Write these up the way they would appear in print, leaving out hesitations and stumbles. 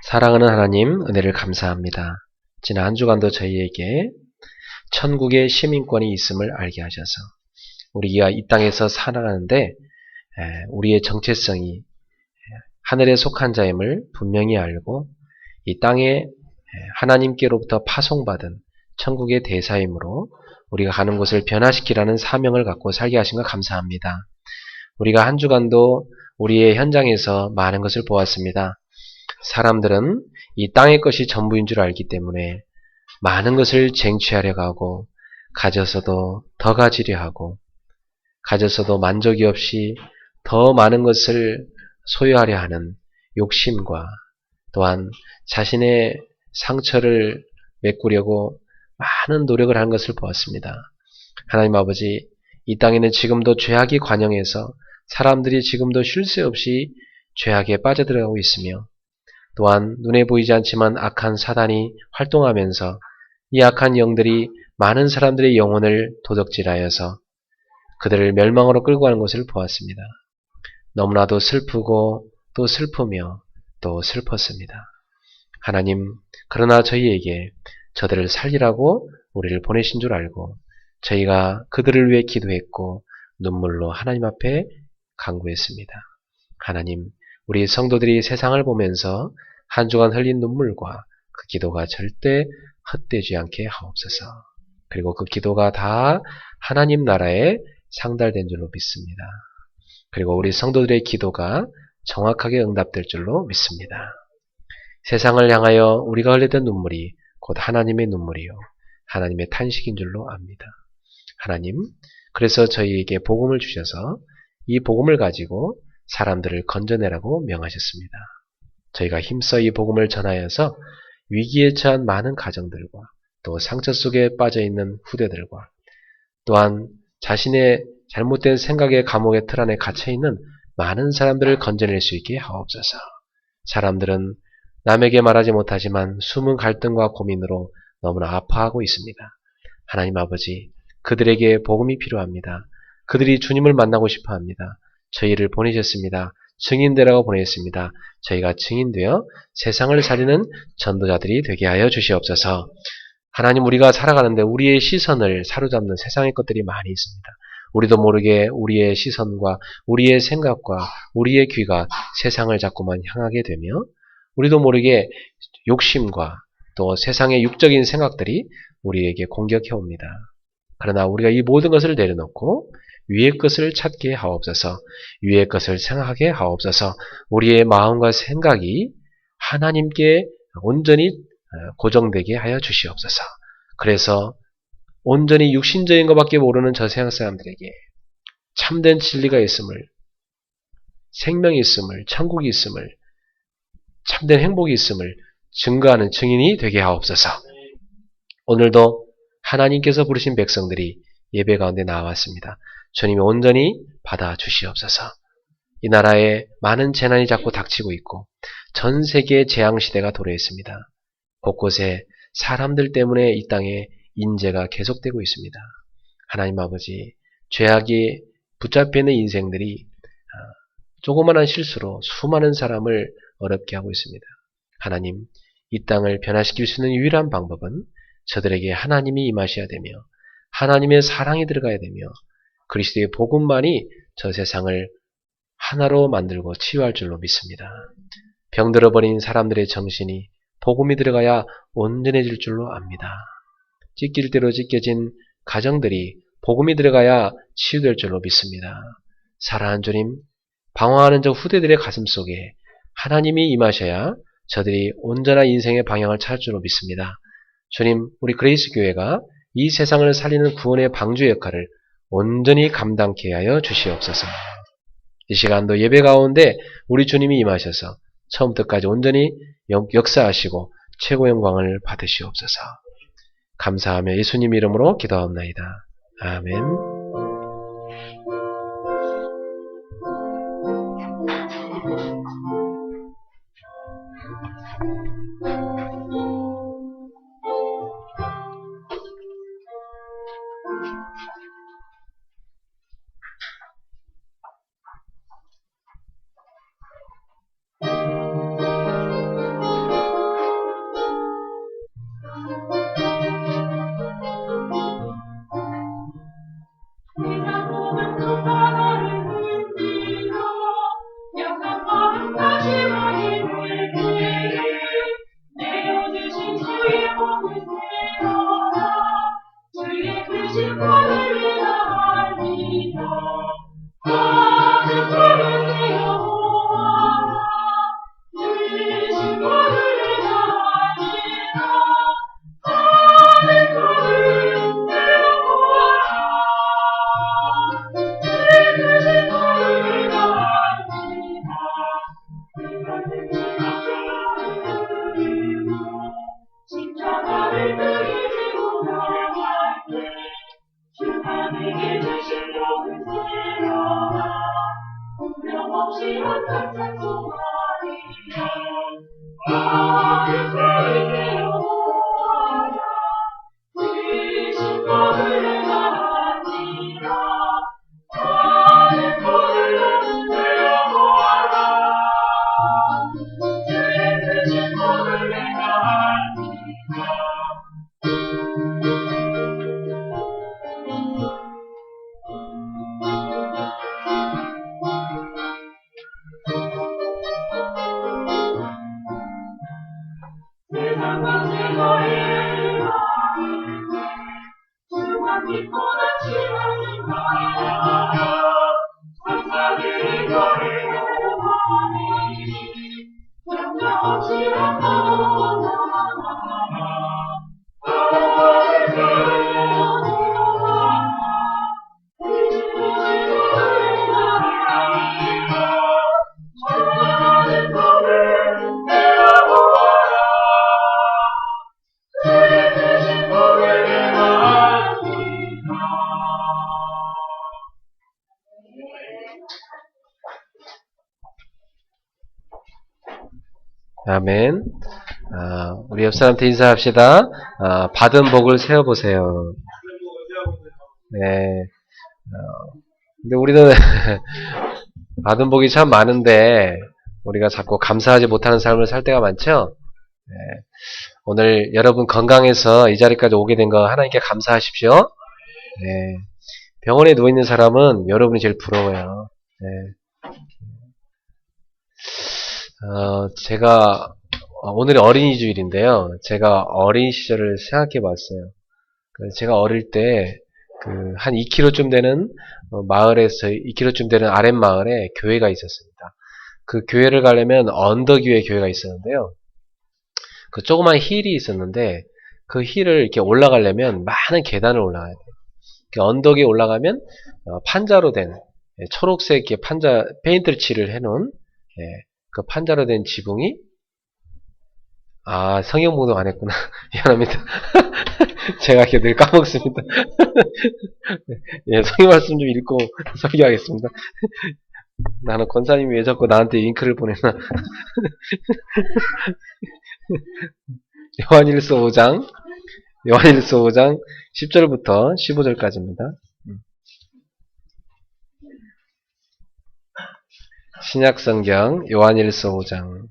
사랑하는 하나님, 은혜를 감사합니다. 지난 한 주간도 저희에게 천국의 시민권이 있음을 알게 하셔서 우리가 이 땅에서 살아가는데 우리의 정체성이 하늘에 속한 자임을 분명히 알고 이 땅에 하나님께로부터 파송받은 천국의 대사이므로 우리가 가는 곳을 변화시키라는 사명을 갖고 살게 하신 것 감사합니다. 우리가 한 주간도 우리의 현장에서 많은 것을 보았습니다. 사람들은 이 땅의 것이 전부인 줄 알기 때문에 많은 것을 쟁취하려고 하고 가져서도 더 가지려 하고 가져서도 만족이 없이 더 많은 것을 소유하려 하는 욕심과 또한 자신의 상처를 메꾸려고 많은 노력을 하는 것을 보았습니다. 하나님 아버지, 이 땅에는 지금도 죄악이 관영해서 사람들이 지금도 쉴 새 없이 죄악에 빠져들어가고 있으며 또한 눈에 보이지 않지만 악한 사단이 활동하면서 이 악한 영들이 많은 사람들의 영혼을 도적질하여서 그들을 멸망으로 끌고 가는 것을 보았습니다. 너무나도 슬프고 또 슬프며 또 슬펐습니다. 하나님, 그러나 저희에게 저들을 살리라고 우리를 보내신 줄 알고 저희가 그들을 위해 기도했고 눈물로 하나님 앞에 간구했습니다. 하나님, 우리 성도들이 세상을 보면서 한 주간 흘린 눈물과 그 기도가 절대 헛되지 않게 하옵소서. 그리고 그 기도가 다 하나님 나라에 상달된 줄로 믿습니다. 그리고 우리 성도들의 기도가 정확하게 응답될 줄로 믿습니다. 세상을 향하여 우리가 흘렸던 눈물이 곧 하나님의 눈물이요 하나님의 탄식인 줄로 압니다. 하나님, 그래서 저희에게 복음을 주셔서 이 복음을 가지고 사람들을 건져내라고 명하셨습니다. 저희가 힘써 이 복음을 전하여서 위기에 처한 많은 가정들과 또 상처 속에 빠져있는 후대들과 또한 자신의 잘못된 생각의 감옥의 틀 안에 갇혀있는 많은 사람들을 건져낼 수 있게 하옵소서. 사람들은 남에게 말하지 못하지만 숨은 갈등과 고민으로 너무나 아파하고 있습니다. 하나님 아버지, 그들에게 복음이 필요합니다. 그들이 주님을 만나고 싶어 합니다. 저희를 보내셨습니다. 증인되라고 보내셨습니다. 저희가 증인되어 세상을 살리는 전도자들이 되게 하여 주시옵소서. 하나님, 우리가 살아가는데 우리의 시선을 사로잡는 세상의 것들이 많이 있습니다. 우리도 모르게 우리의 시선과 우리의 생각과 우리의 귀가 세상을 자꾸만 향하게 되며 우리도 모르게 욕심과 또 세상의 육적인 생각들이 우리에게 공격해 옵니다. 그러나 우리가 이 모든 것을 내려놓고 위의 것을 찾게 하옵소서. 위의 것을 생각하게 하옵소서. 우리의 마음과 생각이 하나님께 온전히 고정되게 하여 주시옵소서. 그래서 온전히 육신적인 것밖에 모르는 저 세상 사람들에게 참된 진리가 있음을, 생명이 있음을, 천국이 있음을, 참된 행복이 있음을 증거하는 증인이 되게 하옵소서. 오늘도 하나님께서 부르신 백성들이 예배 가운데 나왔습니다. 주님이 온전히 받아주시옵소서. 이 나라에 많은 재난이 자꾸 닥치고 있고 전 세계의 재앙시대가 도래했습니다. 곳곳에 사람들 때문에 이 땅에 인재가 계속되고 있습니다. 하나님 아버지, 죄악이 붙잡혀있는 인생들이 조그마한 실수로 수많은 사람을 어렵게 하고 있습니다. 하나님, 이 땅을 변화시킬 수 있는 유일한 방법은 저들에게 하나님이 임하셔야 되며 하나님의 사랑이 들어가야 되며 그리스도의 복음만이 저 세상을 하나로 만들고 치유할 줄로 믿습니다. 병들어버린 사람들의 정신이 복음이 들어가야 온전해질 줄로 압니다. 찢길 대로 찢겨진 가정들이 복음이 들어가야 치유될 줄로 믿습니다. 사랑하는 주님, 방황하는 저 후대들의 가슴 속에 하나님이 임하셔야 저들이 온전한 인생의 방향을 찾을 줄로 믿습니다. 주님, 우리 그레이스 교회가 이 세상을 살리는 구원의 방주 역할을 온전히 감당케 하여 주시옵소서. 이 시간도 예배 가운데 우리 주님이 임하셔서 처음부터까지 온전히 역사하시고 최고 영광을 받으시옵소서. 감사하며 예수님 이름으로 기도하옵나이다. 아멘. 아멘. 우리 옆 사람한테 인사합시다. 받은 복을 세어보세요. 네. 근데 우리는 받은 복이 참 많은데 우리가 자꾸 감사하지 못하는 삶을 살 때가 많죠. 네. 오늘 여러분 건강해서 이 자리까지 오게 된 거 하나님께 감사하십시오. 네. 병원에 누워있는 사람은 여러분이 제일 부러워요. 네. 제가 오늘이 어린이주일인데요. 제가 어린 시절을 생각해 봤어요. 제가 어릴 때 한 2km쯤 되는 마을에서 2km쯤 되는 아랫마을에 교회가 있었습니다. 그 교회를 가려면 언덕 위에 교회가 있었는데요. 그 조그만 힐이 있었는데 그 힐을 이렇게 올라가려면 많은 계단을 올라가야 돼요. 그 언덕에 올라가면 판자로 된 초록색 판자 페인트를 칠을 해놓은 그 판자로 된 지붕이 성경 봉독 안 했구나. 미안합니다. 제가 이렇게 늘 까먹습니다. 예, 성경 말씀 좀 읽고 설교하겠습니다. 나는 권사님이 왜 자꾸 나한테 윙크를 보내나. 요한일서 5장 10절부터 15절까지입니다. 신약성경 요한일서 5장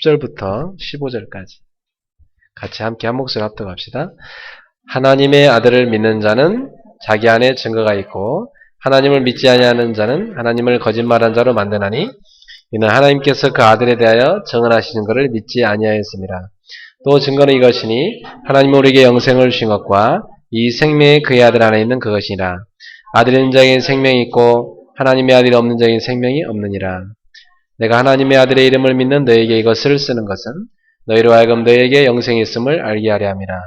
10절부터 15절까지 같이 함께 한 목소리 합독합시다. 하나님의 아들을 믿는 자는 자기 안에 증거가 있고 하나님을 믿지 아니하는 자는 하나님을 거짓말한 자로 만드나니 이는 하나님께서 그 아들에 대하여 증언하시는 것을 믿지 아니하였습니다. 또 증거는 이것이니 하나님은 우리에게 영생을 주신 것과 이 생명이 그의 아들 안에 있는 그것이니라. 아들 있는 자에게 생명이 있고 하나님의 아들이 없는 자에게 생명이 없느니라. 내가 하나님의 아들의 이름을 믿는 너에게 이것을 쓰는 것은 너희로 하여금 너에게 영생이 있음을 알게 하려 함이라.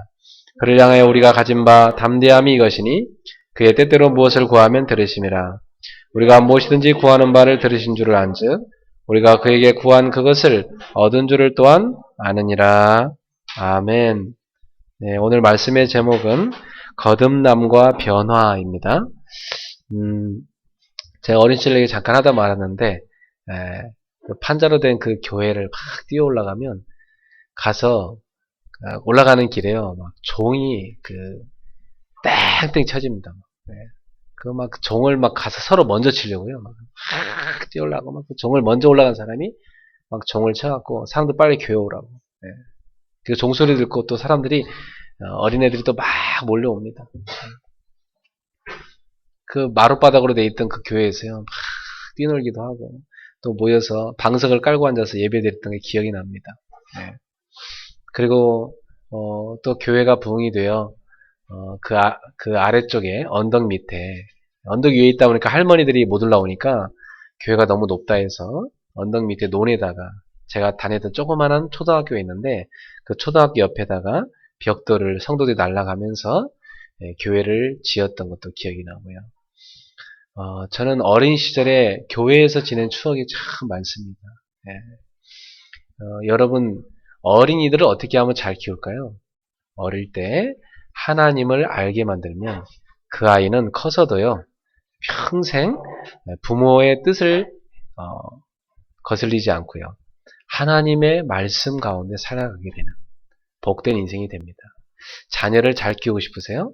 그를 향하여 우리가 가진 바 담대함이 이것이니 그의 때때로 무엇을 구하면 들으심이라. 우리가 무엇이든지 구하는 바를 들으신 줄을 안즉 우리가 그에게 구한 그것을 얻은 줄을 또한 아느니라. 아멘. 네, 오늘 말씀의 제목은 거듭남과 변화입니다. 제가 어린 시절에 잠깐 하다 말았는데 그 판자로 된 그 교회를 막 뛰어 올라가면 가서 올라가는 길에요. 막 종이 땡땡 쳐집니다. 네. 막 종을 막 가서 서로 먼저 치려고요. 막 뛰어 올라가고 막 종을 먼저 올라간 사람이 막 종을 쳐갖고 사람들 빨리 교회 오라고. 네. 그 종소리 듣고 또 사람들이 어린애들이 또 막 몰려옵니다. 그 마룻바닥으로 돼 있던 그 교회에서요. 막 뛰놀기도 하고 또 모여서 방석을 깔고 앉아서 예배드렸던 게 기억이 납니다. 네. 그리고 또 교회가 부흥이 되어 그 아래쪽에 언덕 밑에 언덕 위에 있다 보니까 할머니들이 못 올라오니까 교회가 너무 높다 해서 언덕 밑에 논에다가 제가 다녔던 조그마한 초등학교가 있는데 그 초등학교 옆에다가 벽돌을 성도들이 날아가면서 교회를 지었던 것도 기억이 나고요. 저는 어린 시절에 교회에서 지낸 추억이 참 많습니다. 여러분 어린이들을 어떻게 하면 잘 키울까요? 어릴 때 하나님을 알게 만들면 그 아이는 커서도요 평생 부모의 뜻을 거슬리지 않고요. 하나님의 말씀 가운데 살아가게 되는 복된 인생이 됩니다. 자녀를 잘 키우고 싶으세요?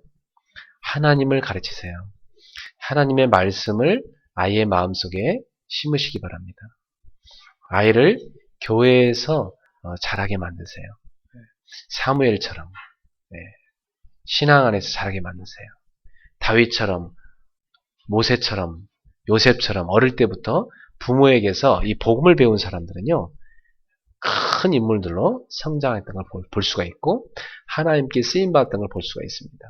하나님을 가르치세요. 하나님의 말씀을 아이의 마음속에 심으시기 바랍니다. 아이를 교회에서 자라게 만드세요. 사무엘처럼 신앙 안에서 자라게 만드세요. 다윗처럼, 모세처럼, 요셉처럼 어릴 때부터 부모에게서 이 복음을 배운 사람들은요, 큰 인물들로 성장했던 걸 볼 수가 있고 하나님께 쓰임받았던 걸 볼 수가 있습니다.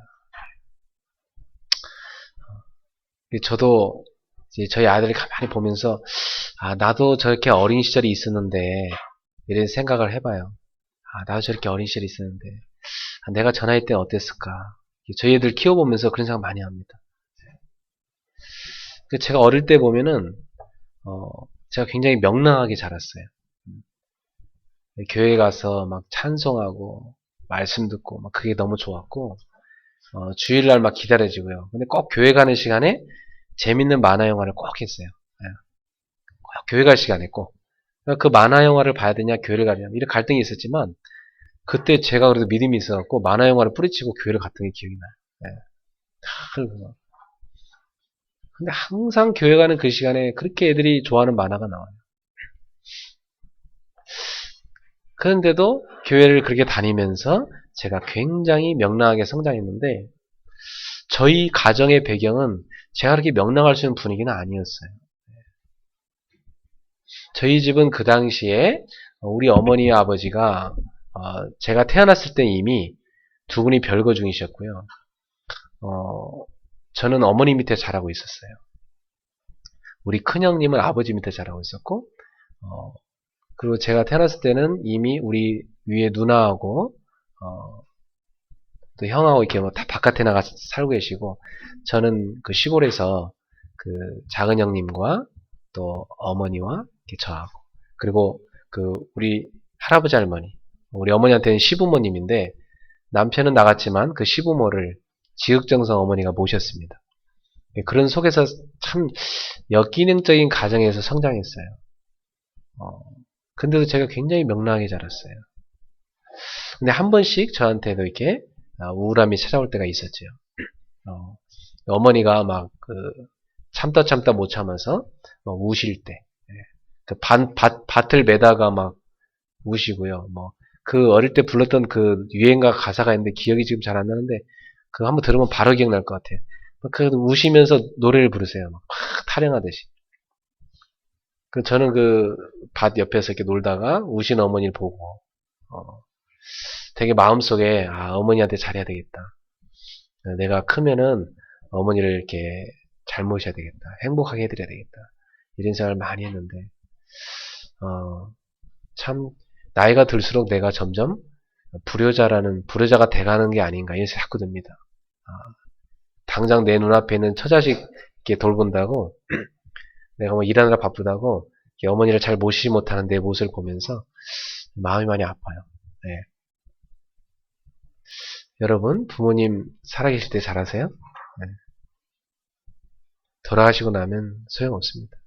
저도 이제 저희 아들을 가만히 보면서 나도 저렇게 어린 시절이 있었는데 이런 생각을 해봐요. 나도 저렇게 어린 시절이 있었는데 내가 저 나이 때 어땠을까. 저희 애들 키워보면서 그런 생각 많이 합니다. 제가 어릴 때 보면은 제가 굉장히 명랑하게 자랐어요. 교회 가서 막 찬송하고 말씀 듣고 막 그게 너무 좋았고 주일날 막 기다려지고요. 근데 꼭 교회 가는 시간에 재밌는 만화 영화를 꼭 했어요. 꼭 교회 갈 시간에 꼭. 그 만화 영화를 봐야 되냐 교회를 가냐 이런 갈등이 있었지만 그때 제가 그래도 믿음이 있어갖고 만화 영화를 뿌리치고 교회를 갔던 게 기억이 나요. 근데 항상 교회 가는 그 시간에 그렇게 애들이 좋아하는 만화가 나와요. 그런데도 교회를 그렇게 다니면서 제가 굉장히 명랑하게 성장했는데 저희 가정의 배경은 제가 그렇게 명랑할 수 있는 분위기는 아니었어요. 저희 집은 그 당시에 우리 어머니 아버지가 제가 태어났을 때 이미 두 분이 별거 중이셨고요. 저는 어머니 밑에 자라고 있었어요. 우리 큰형님은 아버지 밑에 자라고 있었고 그리고 제가 태어났을 때는 이미 우리 위에 누나하고 또 형하고 이렇게 다 바깥에 나가 살고 계시고 저는 그 시골에서 그 작은 형님과 또 어머니와 이렇게 저하고 그리고 그 우리 할아버지 할머니 우리 어머니한테는 시부모님인데 남편은 나갔지만 그 시부모를 지극정성 어머니가 모셨습니다. 그런 속에서 참 역기능적인 가정에서 성장했어요. 근데도 제가 굉장히 명랑하게 자랐어요. 근데 한 번씩 저한테도 이렇게 우울함이 찾아올 때가 있었죠. 어머니가 막 참다 못 참아서 우실 때, 그 밭을 매다가 막 우시고요. 그 어릴 때 불렀던 그 유행가 가사가 있는데 기억이 지금 잘 안 나는데 그거 한번 들으면 바로 기억날 것 같아요. 그 우시면서 노래를 부르세요. 막 타령하듯이. 저는 그 밭 옆에서 이렇게 놀다가 우신 어머니를 보고 되게 마음속에 어머니한테 잘해야 되겠다. 내가 크면은 어머니를 이렇게 잘 모셔야 되겠다. 행복하게 해드려야 되겠다. 이런 생각을 많이 했는데 참 나이가 들수록 내가 점점 불효자가 돼가는 게 아닌가 이런 생각이 자꾸 듭니다. 당장 내 눈앞에 있는 처자식 이렇게 돌본다고 내가 일하느라 바쁘다고 어머니를 잘 모시지 못하는 내 모습을 보면서 마음이 많이 아파요. 네. 여러분 부모님 살아계실 때 잘하세요? 네. 돌아가시고 나면 소용없습니다.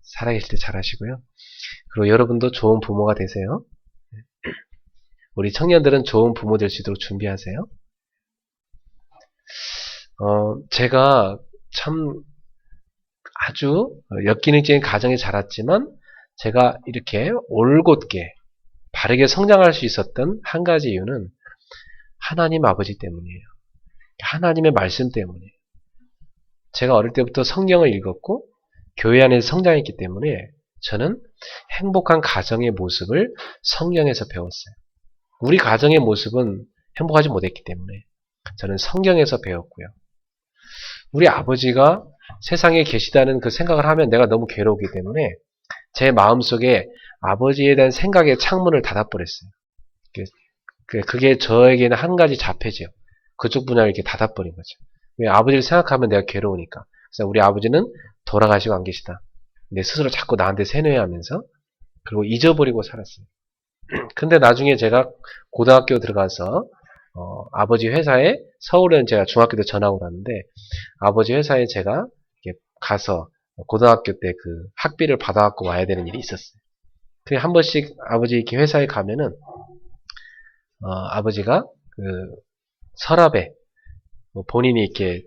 살아계실 때 잘하시고요. 그리고 여러분도 좋은 부모가 되세요. 우리 청년들은 좋은 부모 될 수 있도록 준비하세요. 제가 참 아주 역기능적인 가정에 자랐지만 제가 이렇게 올곧게 바르게 성장할 수 있었던 한 가지 이유는 하나님 아버지 때문이에요. 하나님의 말씀 때문이에요. 제가 어릴 때부터 성경을 읽었고 교회 안에서 성장했기 때문에 저는 행복한 가정의 모습을 성경에서 배웠어요. 우리 가정의 모습은 행복하지 못했기 때문에 저는 성경에서 배웠고요. 우리 아버지가 세상에 계시다는 그 생각을 하면 내가 너무 괴로우기 때문에 제 마음속에 아버지에 대한 생각의 창문을 닫아버렸어요. 그게 저에게는 한 가지 자폐죠. 그쪽 분야를 이렇게 닫아버린 거죠. 왜 아버지를 생각하면 내가 괴로우니까. 그래서 우리 아버지는 돌아가시고 안 계시다. 내 스스로 자꾸 나한테 세뇌하면서 그리고 잊어버리고 살았어요. 근데 나중에 제가 고등학교 들어가서 아버지 회사에 서울에는 제가 중학교 때 전학을 왔는데 아버지 회사에 제가 가서 고등학교 때 그 학비를 받아갖고 와야 되는 일이 있었어요. 그게 한 번씩 아버지 이렇게 회사에 가면은 아버지가 그 서랍에 본인이 이렇게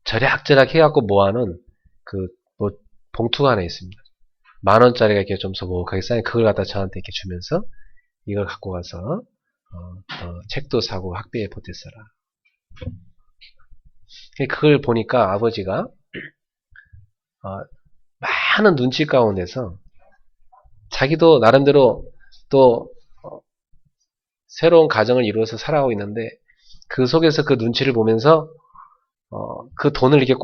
절약절약 해갖고 모아놓은 그 뭐 봉투가 하나 있습니다. 10,000원짜리가 이렇게 좀 소복하게 쌓인 그걸 갖다 저한테 이렇게 주면서 이걸 갖고 가서 책도 사고 학비에 보탰어라. 그걸 보니까 아버지가 많은 눈치 가운데서 자기도 나름대로 또 새로운 가정을 이루어서 살아가고 있는데 그 속에서 그 눈치를 보면서 그 돈을 이렇게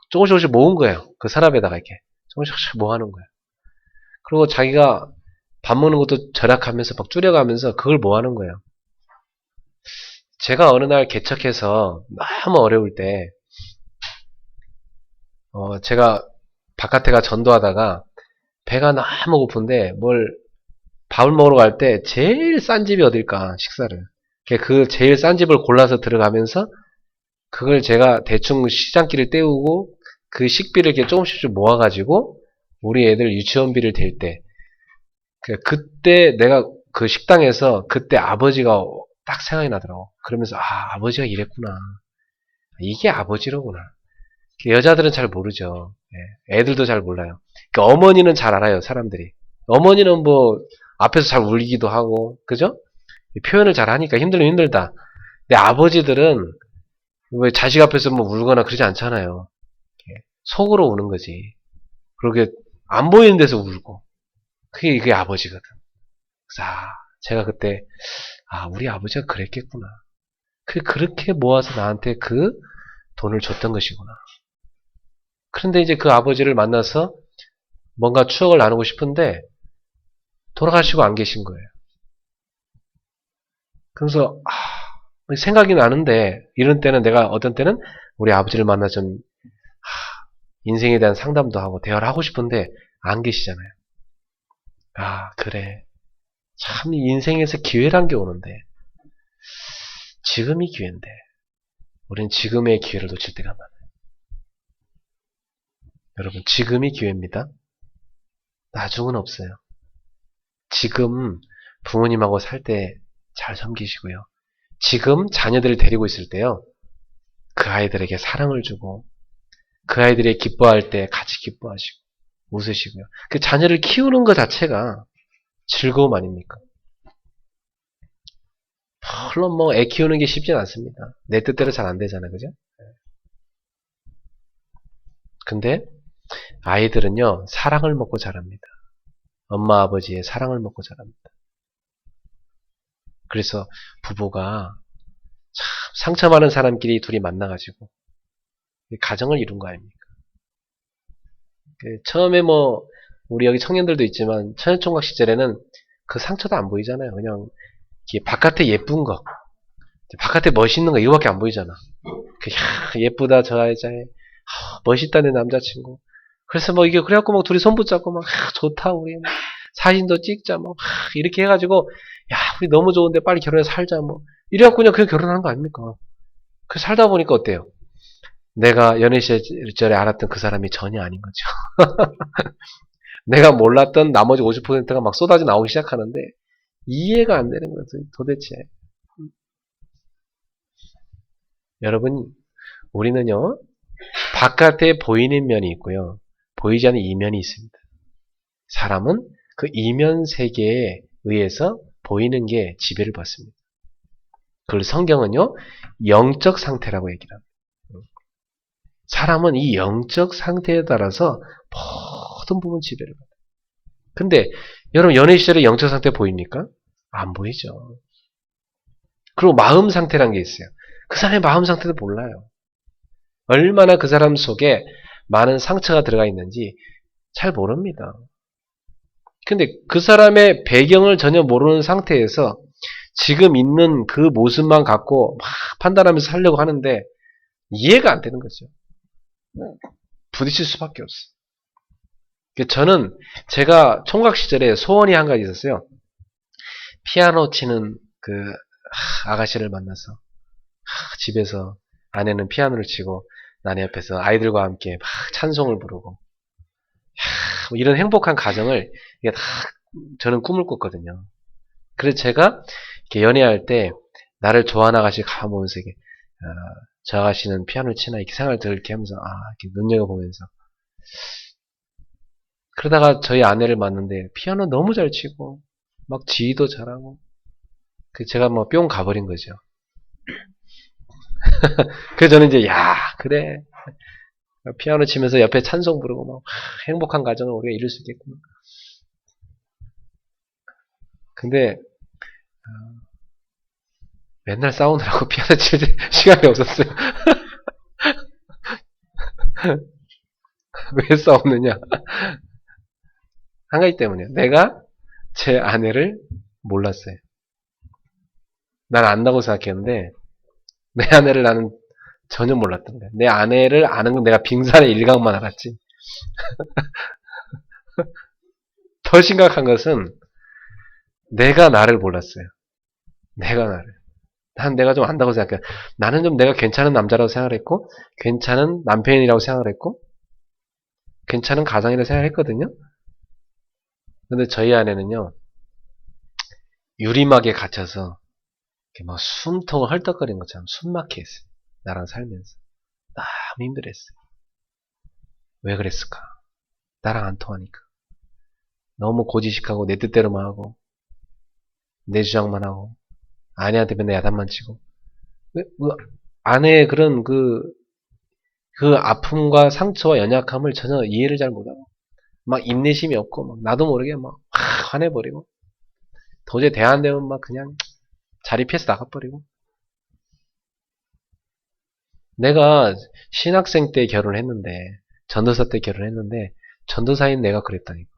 조금씩 모은 거예요. 그 서랍에다가 이렇게 조금씩 모아놓은 거예요. 그리고 자기가 밥 먹는 것도 절약하면서 막 줄여가면서 그걸 모아놓은 거예요. 제가 어느 날 개척해서 너무 어려울 때 제가 바깥에 가 전도하다가 배가 너무 고픈데 밥을 먹으러 갈 때 제일 싼 집이 어딜까 식사를 그 제일 싼 집을 골라서 들어가면서 그걸 제가 대충 시장길을 때우고 그 식비를 이렇게 조금씩 모아가지고 우리 애들 유치원비를 댈 때 그때 내가 그 식당에서 그때 아버지가 딱 생각이 나더라고. 그러면서 아버지가 이랬구나. 이게 아버지로구나. 여자들은 잘 모르죠. 애들도 잘 몰라요. 그러니까 어머니는 잘 알아요, 사람들이. 어머니는 뭐 앞에서 잘 울기도 하고, 그죠? 표현을 잘 하니까 힘들면 힘들다. 근데 아버지들은 왜 자식 앞에서 뭐 울거나 그러지 않잖아요. 속으로 우는 거지. 그러게 안 보이는 데서 울고. 그게 아버지거든. 그래서 제가 그때 우리 아버지가 그랬겠구나. 그렇게 모아서 나한테 그 돈을 줬던 것이구나. 그런데 이제 그 아버지를 만나서 뭔가 추억을 나누고 싶은데 돌아가시고 안 계신 거예요. 그래서 생각이 나는데 이런 때는 내가 어떤 때는 우리 아버지를 만나 좀 인생에 대한 상담도 하고 대화를 하고 싶은데 안 계시잖아요. 그래. 참 인생에서 기회란 게 오는데 지금이 기회인데 우리는 지금의 기회를 놓칠 때가 많아요. 여러분 지금이 기회입니다. 나중은 없어요. 지금 부모님하고 살 때 잘 섬기시고요. 지금 자녀들을 데리고 있을 때요. 그 아이들에게 사랑을 주고 그 아이들이 기뻐할 때 같이 기뻐하시고 웃으시고요. 그 자녀를 키우는 것 자체가 즐거움 아닙니까? 물론 뭐 애 키우는 게 쉽진 않습니다. 내 뜻대로 잘 안 되잖아요. 그죠? 근데 아이들은요. 사랑을 먹고 자랍니다. 엄마 아버지의 사랑을 먹고 자랍니다. 그래서 부부가 참 상처 많은 사람끼리 둘이 만나가지고 가정을 이룬 거 아닙니까? 처음에 뭐 우리 여기 청년들도 있지만 처녀총각 시절에는 그 상처도 안 보이잖아요. 그냥 바깥에 예쁜 거, 바깥에 멋있는 거 이거밖에 안 보이잖아. 예쁘다 저 여자애, 멋있다 내 남자친구. 그래서 뭐 이게 그래갖고 막 둘이 손 붙잡고 막 좋다 우리 사진도 찍자 뭐 이렇게 해가지고 우리 너무 좋은데 빨리 결혼해서 살자 뭐 이래갖고 그냥 결혼하는 거 아닙니까? 그 살다 보니까 어때요? 내가 연애 시절에 알았던 그 사람이 전혀 아닌 거죠. 내가 몰랐던 나머지 50%가 막 쏟아져 나오기 시작하는데 이해가 안 되는 거죠. 도대체. 여러분 우리는요. 바깥에 보이는 면이 있고요. 보이지 않는 이면이 있습니다. 사람은 그 이면 세계에 의해서 보이는 게 지배를 받습니다. 그걸 성경은요. 영적 상태라고 얘기를 합니다. 사람은 이 영적 상태에 따라서 모든 부분 지배를 받아요. 근데 여러분 연애 시절에 영적 상태 보입니까? 안 보이죠. 그리고 마음 상태라는 게 있어요. 그 사람의 마음 상태도 몰라요. 얼마나 그 사람 속에 많은 상처가 들어가 있는지 잘 모릅니다. 근데 그 사람의 배경을 전혀 모르는 상태에서 지금 있는 그 모습만 갖고 막 판단하면서 살려고 하는데 이해가 안 되는 거죠. 부딪힐 수밖에 없어요. 저는 제가 총각 시절에 소원이 한 가지 있었어요. 피아노 치는 그 아가씨를 만나서 집에서 아내는 피아노를 치고 나네 옆에서 아이들과 함께 막 찬송을 부르고 뭐 이런 행복한 가정을 이게 다 저는 꿈을 꿨거든요. 그래서 제가 이렇게 연애할 때 나를 좋아하는 아가씨 가보면서 이게 저 아가씨는 피아노를 치나 이렇게 생각을 이렇게 하면서 이렇게 눈여겨보면서 그러다가 저희 아내를 만났는데 피아노 너무 잘 치고 막 지휘도 잘하고 그 제가 뭐 뿅 가버린 거죠. 그래서 저는 이제 야 그래 피아노 치면서 옆에 찬송 부르고 막 행복한 가정을 우리가 이룰 수 있겠구나. 근데 맨날 싸우느라고 피아노 칠 시간이 없었어요. 왜 싸우느냐? 한 가지 때문이에요. 내가 제 아내를 몰랐어요. 난 안다고 생각했는데 내 아내를 나는 전혀 몰랐던 거야. 내 아내를 아는 건 내가 빙산의 일각만 알았지. 더 심각한 것은 내가 나를 몰랐어요. 내가 나를. 난 내가 좀 안다고 생각해. 나는 좀 내가 괜찮은 남자라고 생각을 했고, 괜찮은 남편이라고 생각을 했고, 괜찮은 가장이라고 생각했거든요. 근데 저희 아내는요, 유리막에 갇혀서, 이렇게 막 숨통을 헐떡거리는 것처럼 숨막혀 있어요. 나랑 살면서. 너무 힘들었어요. 왜 그랬을까? 나랑 안 통하니까. 너무 고지식하고 내 뜻대로만 하고, 내 주장만 하고, 아내한테 맨날 야단만 치고. 아내의 그런 그 아픔과 상처와 연약함을 전혀 이해를 잘 못하고, 막 인내심이 없고, 막 나도 모르게 막 화내버리고, 도저히 대화 안 되면 막 그냥 자리 피해서 나가버리고. 내가 신학생 때 결혼했는데, 전도사 때 결혼했는데, 전도사인 내가 그랬다니까.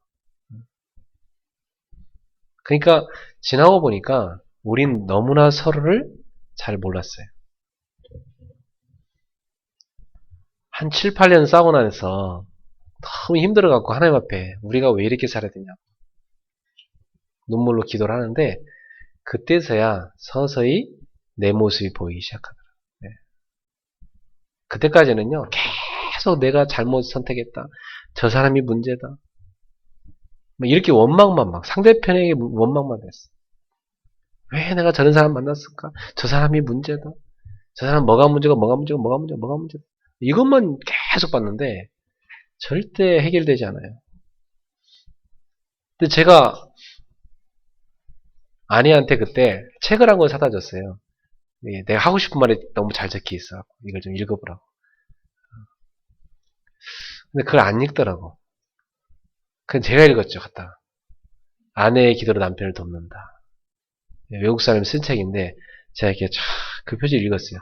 그러니까, 지나고 보니까, 우린 너무나 서로를 잘 몰랐어요. 한 7, 8년 싸우고 나서 너무 힘들어갖고 하나님 앞에 우리가 왜 이렇게 살아야 되냐. 눈물로 기도를 하는데, 그때서야 서서히 내 모습이 보이기 시작하더라. 네. 그때까지는요, 계속 내가 잘못 선택했다. 저 사람이 문제다. 이렇게 원망만 막, 상대편에게 원망만 했어. 왜 내가 저런 사람 만났을까? 저 사람이 문제다. 저 사람 뭐가 문제고, 뭐가 문제고, 뭐가 문제고, 뭐가 문제고. 이것만 계속 봤는데, 절대 해결되지 않아요. 근데 제가 아내한테 그때 책을 한 권 사다 줬어요. 내가 하고 싶은 말이 너무 잘 적혀 있어. 이걸 좀 읽어보라고. 근데 그걸 안 읽더라고. 그건 제가 읽었죠, 갖다가. 아내의 기도로 남편을 돕는다. 외국 사람이 쓴 책인데, 제가 이렇게 그 표지를 읽었어요.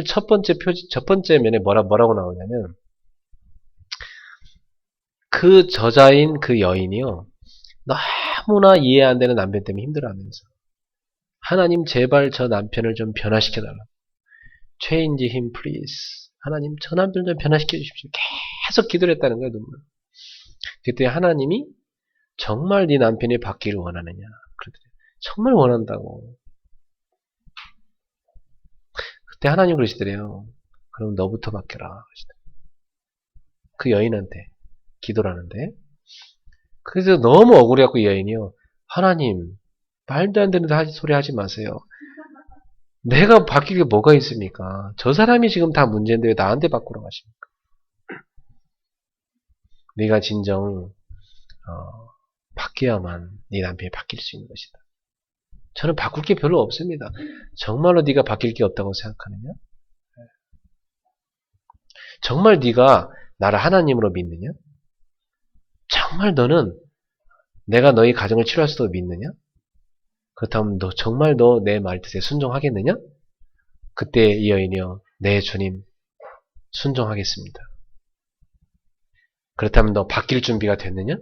첫 번째 표지, 첫 번째 면에 뭐라고 나오냐면, 그 저자인 그 여인이요, 너무나 이해 안 되는 남편 때문에 힘들어하면서, 하나님 제발 저 남편을 좀 변화시켜달라. Change him please. 하나님 저 남편 좀 변화시켜 주십시오. 계속 기도를 했다는 거예요, 눈물. 그때 하나님이 정말 네 남편이 바뀌기를 원하느냐. 그러더래요. 정말 원한다고. 그때 하나님 그러시더래요. 그럼 너부터 바뀌어라. 그 여인한테 기도를 하는데. 그래서 너무 억울해갖고 이 여인이요. 하나님, 말도 안 되는 소리 하지 마세요. 내가 바뀔 게 뭐가 있습니까? 저 사람이 지금 다 문제인데 왜 나한테 바꾸라고 하십니까? 네가 진정 바뀌어야만 네 남편이 바뀔 수 있는 것이다. 저는 바꿀 게 별로 없습니다. 정말로 네가 바뀔 게 없다고 생각하느냐? 정말 네가 나를 하나님으로 믿느냐? 정말 너는 내가 너희 가정을 치료할 수도 믿느냐? 그렇다면 너 정말 너 내 말 뜻에 순종하겠느냐? 그때 이 여인이요. 네 주님 순종하겠습니다. 그렇다면 너 바뀔 준비가 됐느냐?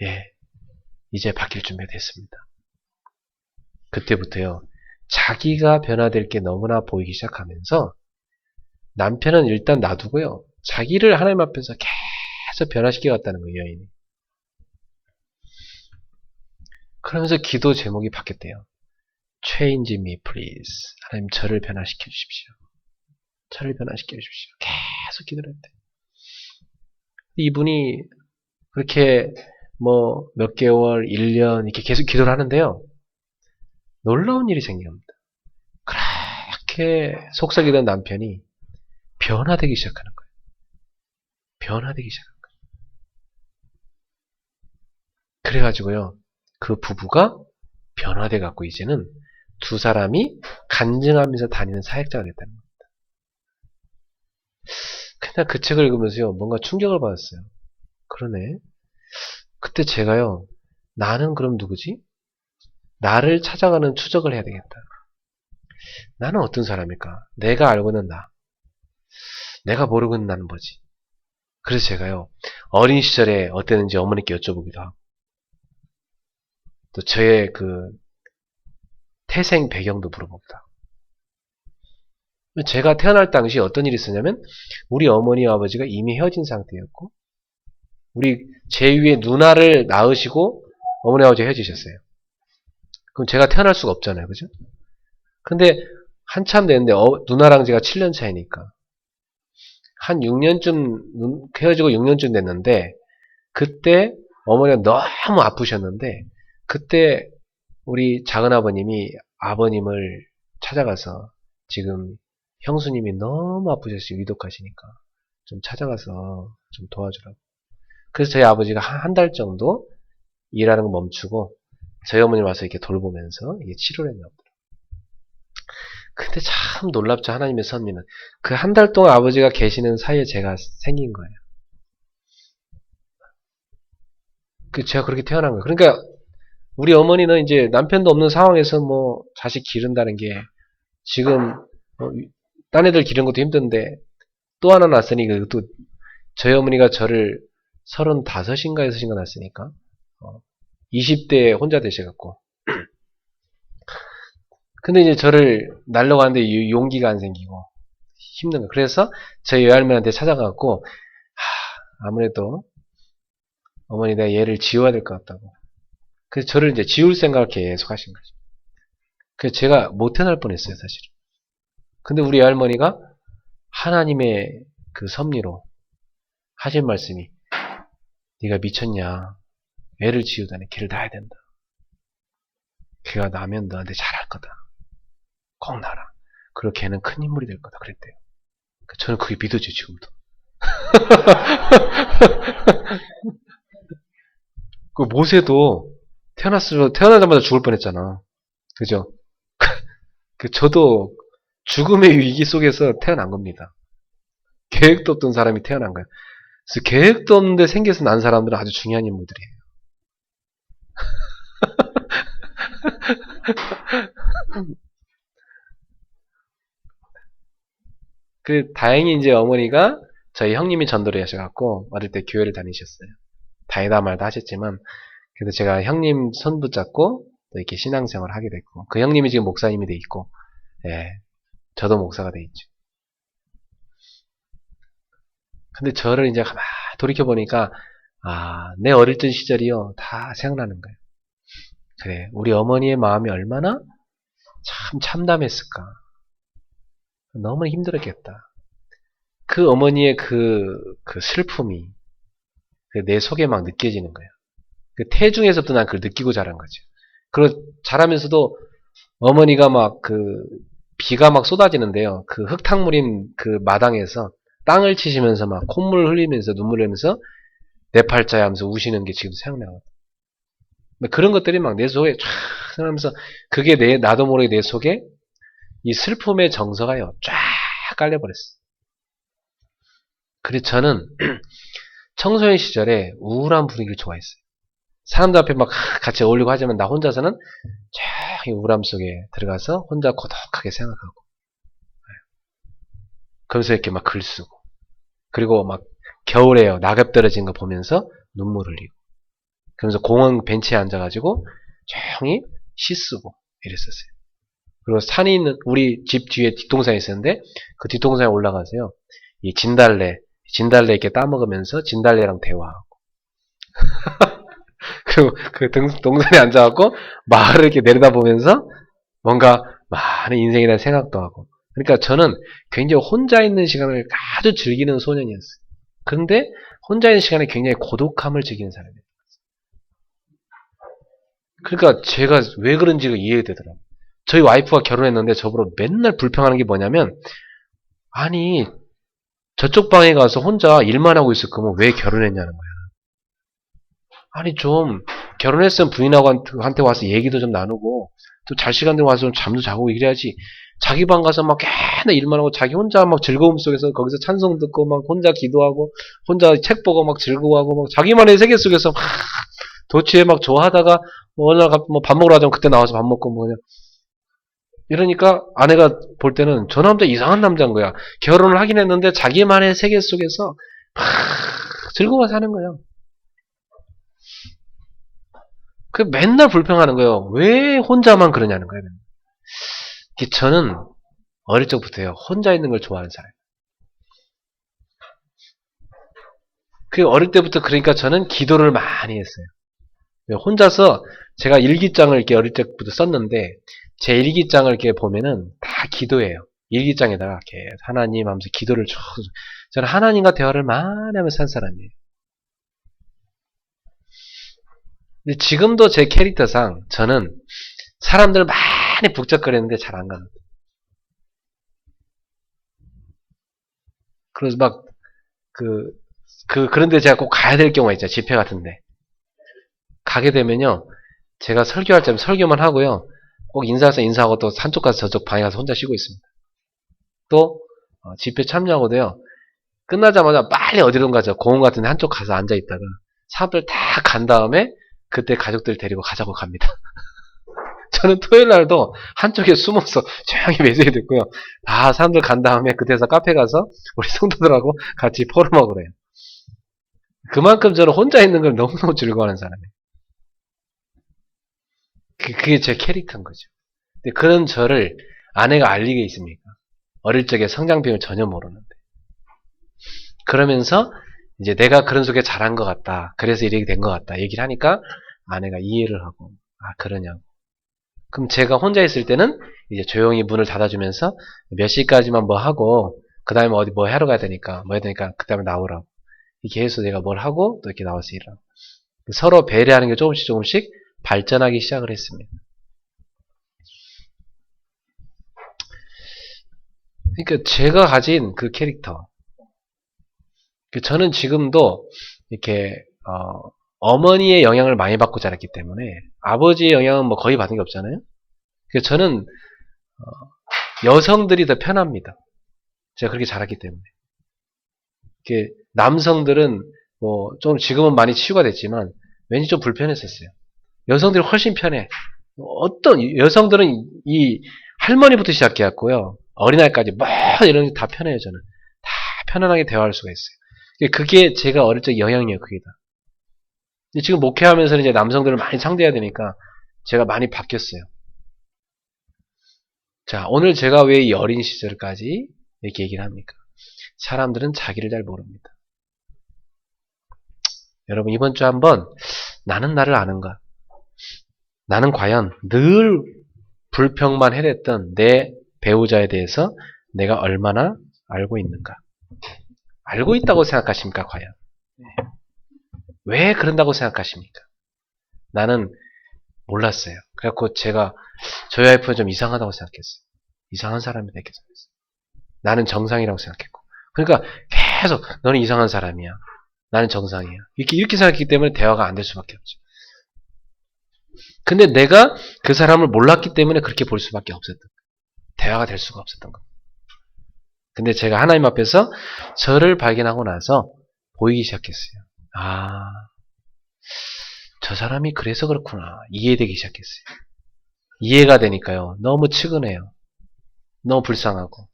예, 이제 바뀔 준비가 됐습니다. 그때부터요. 자기가 변화될 게 너무나 보이기 시작하면서 남편은 일단 놔두고요. 자기를 하나님 앞에서 계속 변화시켜 갔다는 거예요, 여인이. 그러면서 기도 제목이 바뀌었대요. Change me please. 하나님 저를 변화시켜 주십시오. 저를 변화시켜 주십시오. 계속 기도를 했대. 이분이 그렇게 뭐 몇 개월, 1년 이렇게 계속 기도를 하는데요. 놀라운 일이 생깁니다. 그렇게 속삭이던 남편이 변화되기 시작하는 거예요. 변화되기 시작하는 거예요. 그래가지고요. 그 부부가 변화돼갖고 이제는 두 사람이 간증하면서 다니는 사역자가 됐다는 겁니다. 그냥 그 책을 읽으면서요. 뭔가 충격을 받았어요. 그러네. 그때 제가요. 나는 그럼 누구지? 나를 찾아가는 추적을 해야 되겠다. 나는 어떤 사람일까? 내가 알고 있는 나. 내가 모르고 있는 나는 뭐지? 그래서 제가요. 어린 시절에 어땠는지 어머니께 여쭤보기도 하고 또 저의 그 태생 배경도 물어보기도 하고 제가 태어날 당시 어떤 일이 있었냐면 우리 어머니와 아버지가 이미 헤어진 상태였고 우리 제2의 누나를 낳으시고 어머니 아버지가 헤어지셨어요. 그럼 제가 태어날 수가 없잖아요. 그죠? 근데 한참 됐는데 누나랑 제가 7년 차이니까 한 6년쯤 헤어지고 6년쯤 됐는데 그때 어머니가 너무 아프셨는데 그때 우리 작은아버님이 아버님을 찾아가서 지금 형수님이 너무 아프셨어요. 위독하시니까 좀 찾아가서 좀 도와주라고. 그래서 저희 아버지가 한 달 정도 일하는 거 멈추고 저희 어머니 와서 이렇게 돌보면서 이게 치료를 했나 보더라고요. 근데 참 놀랍죠. 하나님의 섭리는. 그 한 달 동안 아버지가 계시는 사이에 제가 생긴 거예요. 제가 그렇게 태어난 거예요. 그러니까 우리 어머니는 이제 남편도 없는 상황에서 뭐 자식 기른다는 게 지금 딴 애들 기르는 것도 힘든데 또 하나 낳았으니 또 저희 어머니가 저를 35인가 6인가 낳았으니까 20대에 혼자 되셔갖고 근데 이제 저를 낳으려고 하는데 용기가 안 생기고 힘든 거예요. 그래서 저희 외할머니한테 찾아가갖고 아무래도 어머니 내가 얘를 지워야 될 것 같다고. 그래서 저를 이제 지울 생각을 계속 하신 거죠. 그래서 제가 못 태어날 뻔했어요, 사실은. 근데 우리 할머니가 하나님의 그 섭리로 하신 말씀이 네가 미쳤냐? 애를 지우다니 걔를 낳아야 된다. 걔가 나면 너한테 잘할 거다. 꼭 낳아라. 그리고 걔는 큰 인물이 될 거다. 그랬대요. 저는 그게 믿어져요, 지금도. 그 모세도 태어나자마자 죽을 뻔했잖아. 그죠? 저도 죽음의 위기 속에서 태어난 겁니다. 계획도 없던 사람이 태어난 거예요. 그래서 계획도 없는데 생겨서 난 사람들은 아주 중요한 인물들이에요. 다행히 이제 어머니가 저희 형님이 전도를 하셔갖고 어릴 때 교회를 다니셨어요. 다니다 말다 하셨지만 그래서 제가 형님 손 붙잡고 또 이렇게 신앙생활을 하게 됐고 그 형님이 지금 목사님이 돼 있고 예, 저도 목사가 돼 있죠. 근데 저를 이제 가만히 돌이켜보니까 내 어릴 적 시절이요 다 생각나는 거예요. 그래 우리 어머니의 마음이 얼마나 참 참담했을까. 너무 힘들었겠다. 그 어머니의 그 슬픔이 내 속에 막 느껴지는 거예요. 그 태중에서부터 난 그걸 느끼고 자란 거죠. 그리고 자라면서도 어머니가 막 비가 막 쏟아지는데요. 그 흙탕물인 그 마당에서 땅을 치시면서 막 콧물 흘리면서 눈물 흘리면서 내 팔자야 하면서 우시는 게 지금 생각나거든요. 그런 것들이 막 내 속에 쫙 생각하면서 그게 나도 모르게 내 속에 이 슬픔의 정서가요. 쫙 깔려버렸어요. 그래서 저는 청소년 시절에 우울한 분위기를 좋아했어요. 사람들 앞에 막 같이 어울리고 하지만 나 혼자서는 조용히 우울함 속에 들어가서 혼자 고독하게 생각하고 그러면서 이렇게 막 글 쓰고 그리고 막 겨울에요 낙엽 떨어진 거 보면서 눈물 흘리고 그러면서 공원 벤치에 앉아가지고 조용히 시 쓰고 이랬었어요. 그리고 산이 있는 우리 집 뒤에 뒷동산이 있었는데 그 뒷동산에 올라가서요 이 진달래 이렇게 따먹으면서 진달래랑 대화하고 그리고 그 동산에 앉아갖고 마을을 이렇게 내려다보면서 뭔가 많은 인생에 대한 생각도 하고 그러니까 저는 굉장히 혼자 있는 시간을 아주 즐기는 소년이었어요. 그런데 혼자 있는 시간에 굉장히 고독함을 즐기는 사람이에요. 그러니까 제가 왜 그런지가 이해되더라고요. 저희 와이프가 결혼했는데 저보고 맨날 불평하는 게 뭐냐면, 아니 저쪽 방에 가서 혼자 일만 하고 있을 거면 왜 결혼했냐는 거야. 아니 좀 결혼했으면 부인하고한테 와서 얘기도 좀 나누고 또 잘 시간들 와서 좀 잠도 자고 이래야지. 자기 방 가서 막 꽤나 일만 하고 자기 혼자 막 즐거움 속에서 거기서 찬송 듣고 막 혼자 기도하고 혼자 책 보고 막 즐거워하고 막 자기만의 세계 속에서 막 도취해 막 좋아하다가 뭐 어느 날 뭐 밥 먹으러 가자면 그때 나와서 밥 먹고 뭐 그냥 이러니까 아내가 볼 때는 저 남자 이상한 남자인 거야. 결혼을 하긴 했는데 자기만의 세계 속에서 막 즐거워 사는 거예요. 그 맨날 불평하는 거예요. 왜 혼자만 그러냐는 거예요. 저는 어릴 적부터요. 혼자 있는 걸 좋아하는 사람이에요. 그 어릴 때부터 그러니까 저는 기도를 많이 했어요. 혼자서 제가 일기장을 이렇게 어릴 때부터 썼는데 제 일기장을 이렇게 보면은 다 기도예요. 일기장에다가 이렇게 하나님 하면서 기도를 쭉 저는 하나님과 대화를 많이 하면서 산 사람이에요. 근데 지금도 제 캐릭터상 저는 사람들 많이 북적거리는데 잘 안 갑니다. 그래서 막 그런데 제가 꼭 가야 될 경우가 있죠. 집회 같은데. 가게 되면요. 제가 설교할 때 설교만 하고요. 꼭 인사해서 인사하고 또 한쪽 가서 저쪽 방에 가서 혼자 쉬고 있습니다. 또 집회 참여하고도요. 끝나자마자 빨리 어디론가 저 공원 같은 데 한쪽 가서 앉아 있다가 사람들 다 간 다음에 그때 가족들 데리고 가자고 갑니다. 저는 토요일 날도 한쪽에 숨어서 조용히 메시지 듣고요. 다 사람들 간 다음에 그때서 카페 가서 우리 성도들하고 같이 포럼하고 그래요. 그만큼 저는 혼자 있는 걸 너무너무 즐거워하는 사람이에요. 그게 제 캐릭터인 거죠. 근데 그런 저를 아내가 알리게 있습니까? 어릴 적에 성장 비용을 전혀 모르는데. 그러면서 이제 내가 그런 속에 잘한 것 같다. 그래서 이렇게 된 것 같다. 얘기를 하니까 아내가 이해를 하고, 아, 그러냐고. 그럼 제가 혼자 있을 때는 이제 조용히 문을 닫아주면서 몇 시까지만 뭐 하고, 그 다음에 어디 뭐 하러 가야 되니까, 뭐 해야 되니까, 그 다음에 나오라고. 이렇게 해서 내가 뭘 하고, 또 이렇게 나와서 일하고. 서로 배려하는 게 조금씩 조금씩 발전하기 시작을 했습니다. 그러니까 제가 가진 그 캐릭터. 저는 지금도 이렇게 어머니의 영향을 많이 받고 자랐기 때문에 아버지의 영향은 뭐 거의 받은 게 없잖아요. 그래서 저는 여성들이 더 편합니다. 제가 그렇게 자랐기 때문에. 이렇게 남성들은 뭐 좀 지금은 많이 치유가 됐지만 왠지 좀 불편했었어요. 여성들이 훨씬 편해. 어떤 여성들은 이 할머니부터 시작해갖고요. 어린아이까지 뭐 이런 게 다 편해요. 저는 다 편안하게 대화할 수가 있어요. 그게 제가 어릴 적 영향이에요. 그게 다. 지금 목회하면서는 이제 남성들을 많이 상대해야 되니까 제가 많이 바뀌었어요. 자, 오늘 제가 왜 이 어린 시절까지 이렇게 얘기를 합니까? 사람들은 자기를 잘 모릅니다. 여러분 이번 주 한번 나는 나를 아는가? 나는 과연 늘 불평만 해댔던 내 배우자에 대해서 내가 얼마나 알고 있는가? 알고 있다고 생각하십니까? 과연? 왜 그런다고 생각하십니까? 나는 몰랐어요. 그래갖고 제가 저희 와이프는 좀 이상하다고 생각했어요. 이상한 사람이다 이렇게 생각했어요. 나는 정상이라고 생각했고. 그러니까 계속 너는 이상한 사람이야. 나는 정상이야. 이렇게 생각했기 때문에 대화가 안 될 수밖에 없죠. 근데 내가 그 사람을 몰랐기 때문에 그렇게 볼 수밖에 없었던 거예요. 대화가 될 수가 없었던 거예요. 근데 제가 하나님 앞에서 저를 발견하고 나서 보이기 시작했어요. 아, 저 사람이 그래서 그렇구나. 이해되기 시작했어요. 이해가 되니까요. 너무 측은해요. 너무 불쌍하고.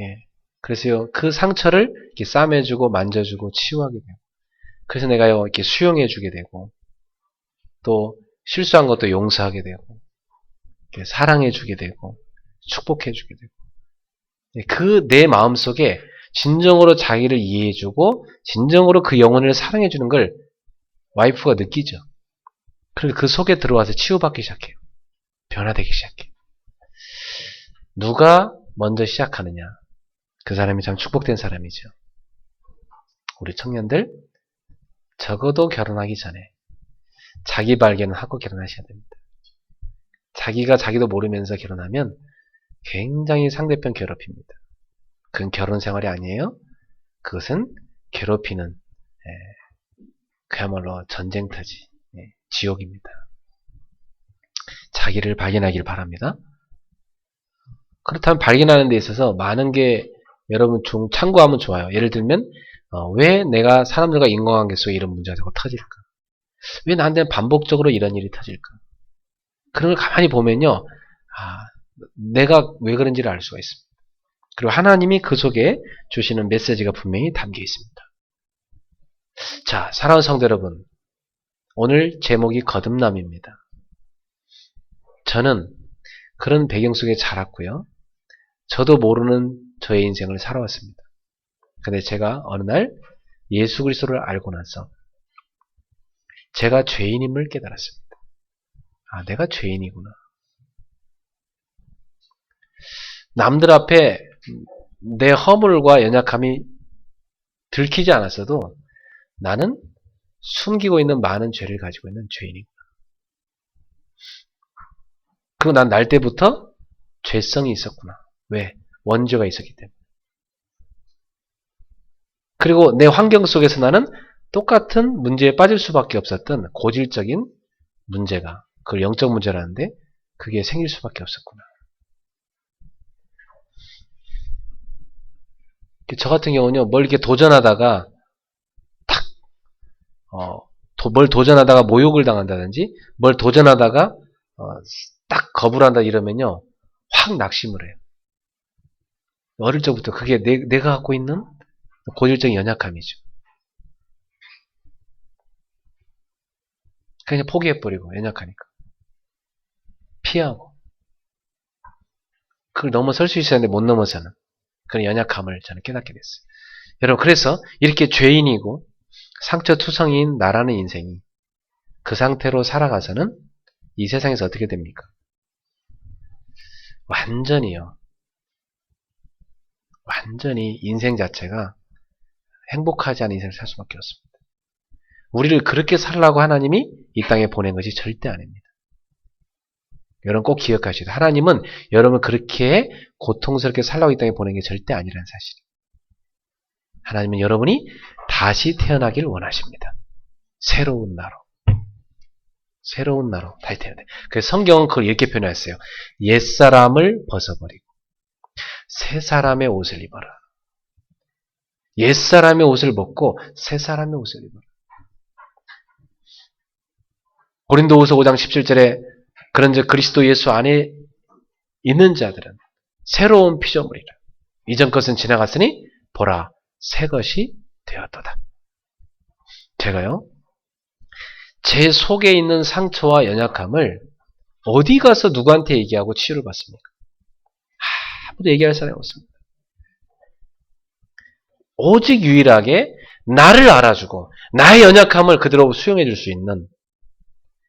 예. 그래서요, 그 상처를 이렇게 싸매주고 만져주고 치유하게 되고. 그래서 내가요, 이렇게 수용해주게 되고, 또 실수한 것도 용서하게 되고, 사랑해주게 되고, 축복해주게 되고. 그 내 마음속에 진정으로 자기를 이해해주고, 진정으로 그 영혼을 사랑해주는 걸 와이프가 느끼죠. 그리고 그 속에 들어와서 치유받기 시작해요. 변화되기 시작해요. 누가 먼저 시작하느냐, 그 사람이 참 축복된 사람이죠. 우리 청년들 적어도 결혼하기 전에 자기 발견을 하고 결혼하셔야 됩니다. 자기가 자기도 모르면서 결혼하면 굉장히 상대편 괴롭힙니다. 그건 결혼 생활이 아니에요. 그것은 괴롭히는 그야말로 전쟁터지, 지옥입니다. 자기를 발견하길 바랍니다. 그렇다면 발견하는 데 있어서 많은 게 여러분 좀 참고하면 좋아요. 예를 들면 왜 내가 사람들과 인간관계 속에 이런 문제가 자꾸 터질까? 왜 나한테는 반복적으로 이런 일이 터질까? 그런 걸 가만히 보면요, 내가 왜 그런지를 알 수가 있습니다. 그리고 하나님이 그 속에 주시는 메시지가 분명히 담겨 있습니다. 자, 사랑하는 성도 여러분, 오늘 제목이 거듭남입니다. 저는 그런 배경 속에 자랐고요. 저도 모르는 저의 인생을 살아왔습니다. 근데 제가 어느 날 예수 그리스도를 알고 나서 제가 죄인임을 깨달았습니다. 내가 죄인이구나. 남들 앞에 내 허물과 연약함이 들키지 않았어도 나는 숨기고 있는 많은 죄를 가지고 있는 죄인이구나. 그리고 난 날 때부터 죄성이 있었구나. 왜? 원죄가 있었기 때문에. 그리고 내 환경 속에서 나는 똑같은 문제에 빠질 수밖에 없었던 고질적인 문제가, 그걸 영적 문제라는데 그게 생길 수밖에 없었구나. 저 같은 경우는요, 뭘 이렇게 도전하다가 뭘 도전하다가 모욕을 당한다든지, 뭘 도전하다가 딱 거부를 한다 이러면요, 확 낙심을 해요. 어릴 적부터 그게 내가 갖고 있는 고질적인 연약함이죠. 그냥 포기해버리고, 연약하니까. 피하고. 그걸 넘어설 수 있었는데 못 넘어서는 그런 연약함을 저는 깨닫게 됐어요. 여러분, 그래서 이렇게 죄인이고 상처투성이인 나라는 인생이 그 상태로 살아가서는 이 세상에서 어떻게 됩니까? 완전히 인생 자체가 행복하지 않은 인생을 살 수밖에 없습니다. 우리를 그렇게 살라고 하나님이 이 땅에 보낸 것이 절대 아닙니다. 여러분 꼭 기억하시죠. 하나님은 여러분을 그렇게 고통스럽게 살라고 이 땅에 보낸 게 절대 아니라는 사실. 하나님은 여러분이 다시 태어나길 원하십니다. 새로운 나로 다시 태어나야 돼. 그래서 성경은 그걸 이렇게 표현했어요. 옛사람을 벗어버리고 새 사람의 옷을 입어라. 옛사람의 옷을 벗고 새 사람의 옷을 입어라. 고린도후서 5장 17절에 그런즉 그리스도 예수 안에 있는 자들은 새로운 피조물이라. 이전 것은 지나갔으니 보라 새 것이 되었도다. 제가요, 제 속에 있는 상처와 연약함을 어디 가서 누구한테 얘기하고 치유를 받습니까? 아무도 얘기할 사람이 없습니다. 오직 유일하게 나를 알아주고 나의 연약함을 그대로 수용해 줄 수 있는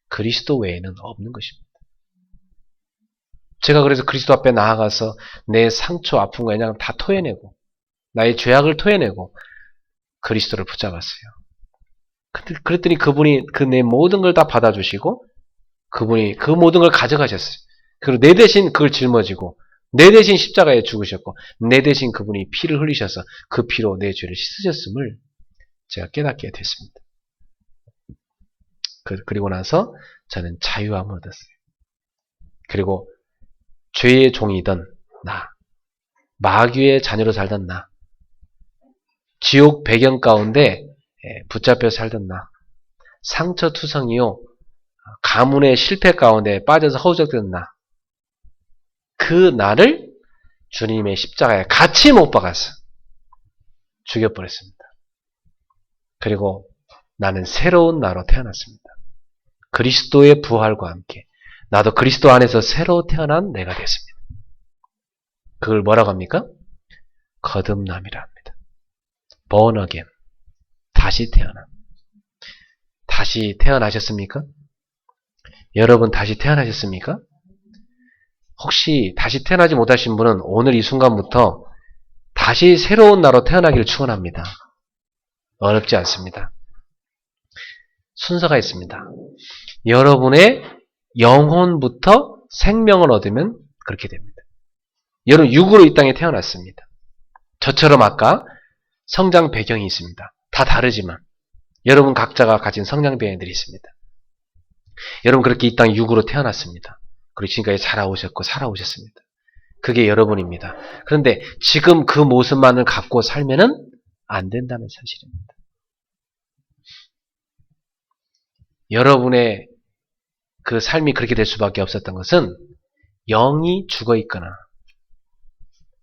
그리스도 외에는 없는 것입니다. 제가 그래서 그리스도 앞에 나아가서 내 상처, 아픔과 연약함을 다 토해내고 나의 죄악을 토해내고 그리스도를 붙잡았어요. 그랬더니 그분이 그 내 모든 걸 다 받아주시고 그분이 그 모든 걸 가져가셨어요. 그리고 내 대신 그걸 짊어지고 내 대신 십자가에 죽으셨고 내 대신 그분이 피를 흘리셔서 그 피로 내 죄를 씻으셨음을 제가 깨닫게 됐습니다. 그리고 나서 저는 자유함을 얻었어요. 그리고 죄의 종이던 나, 마귀의 자녀로 살던 나, 지옥 배경 가운데 붙잡혀 살던 나, 상처투성이요 가문의 실패 가운데 빠져서 허우적대던 나, 그 나를 주님의 십자가에 같이 못 박아서 죽여버렸습니다. 그리고 나는 새로운 나로 태어났습니다. 그리스도의 부활과 함께 나도 그리스도 안에서 새로 태어난 내가 됐습니다. 그걸 뭐라고 합니까? 거듭남이라 합니다. born again. 다시 태어남. 다시 태어나셨습니까? 여러분 다시 태어나셨습니까? 혹시 다시 태어나지 못하신 분은 오늘 이 순간부터 다시 새로운 나로 태어나기를 축원합니다. 어렵지 않습니다. 순서가 있습니다. 여러분의 영혼부터 생명을 얻으면 그렇게 됩니다. 여러분 육으로 이 땅에 태어났습니다. 저처럼 아까 성장 배경이 있습니다. 다 다르지만 여러분 각자가 가진 성장 배경들이 있습니다. 여러분 그렇게 이 땅 육으로 태어났습니다. 그리고 지금까지 살아오셨고 살아오셨습니다. 그게 여러분입니다. 그런데 지금 그 모습만을 갖고 살면은 안 된다는 사실입니다. 여러분의 그 삶이 그렇게 될 수밖에 없었던 것은 영이 죽어 있거나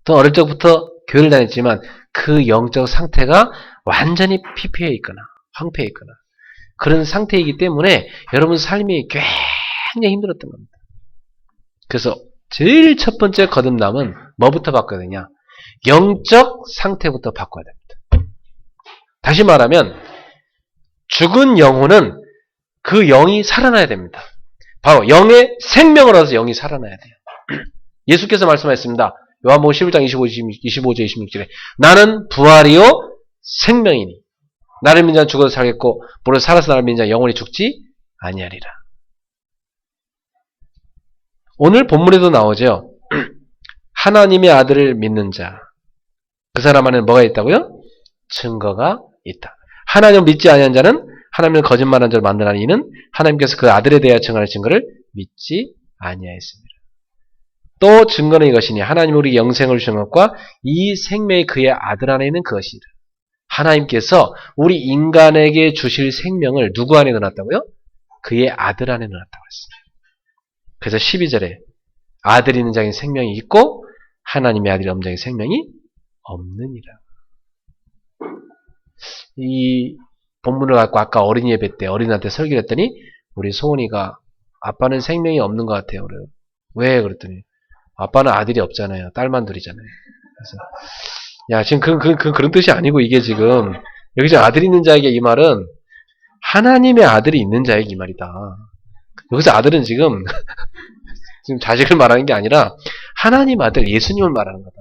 또 어릴 적부터 교회를 다녔지만 그 영적 상태가 완전히 피폐해 있거나 황폐해 있거나 그런 상태이기 때문에 여러분 삶이 굉장히 힘들었던 겁니다. 그래서 제일 첫 번째 거듭남은 뭐부터 바꿔야 되냐? 영적 상태부터 바꿔야 됩니다. 다시 말하면 죽은 영혼은 그 영이 살아나야 됩니다. 바로 영의 생명을 얻어서 영이 살아나야 돼요. 예수께서 말씀하셨습니다. 요한복음 11장 25절 26절에 나는 부활이요 생명이니 나를 믿는 자는 죽어도 살겠고 무릇 살아서 나를 믿는 자는 영원히 죽지 아니하리라. 오늘 본문에도 나오죠. 하나님의 아들을 믿는 자. 그 사람 안에는 뭐가 있다고요? 증거가 있다. 하나님을 믿지 아니한 자는 하나님을 거짓말한 자를 만드는 이는 하나님께서 그 아들에 대하여 증언할 증거를 믿지 아니하였습니다. 또 증거는 이것이니 하나님 우리 영생을 주신 것과 이 생명이 그의 아들 안에 있는 그것이라. 하나님께서 우리 인간에게 주실 생명을 누구 안에 넣어놨다고요? 그의 아들 안에 넣어놨다고 했습니다. 그래서 12절에 아들이 있는 자에게 생명이 있고 하나님의 아들이 없는 자에게 생명이 없느니라. 이 본문을 갖고 아까 어린이 예배 때 어린이한테 설교를 했더니 우리 소은이가 아빠는 생명이 없는 것 같아요. 그래요. 왜? 그랬더니 아빠는 아들이 없잖아요. 딸만 둘이잖아요. 그래서 야 지금 그런 뜻이 아니고 이게 지금 여기서 아들이 있는 자에게 이 말은 하나님의 아들이 있는 자에게 이 말이다. 여기서 아들은 지금 자식을 말하는 게 아니라 하나님 아들 예수님을 말하는 거다.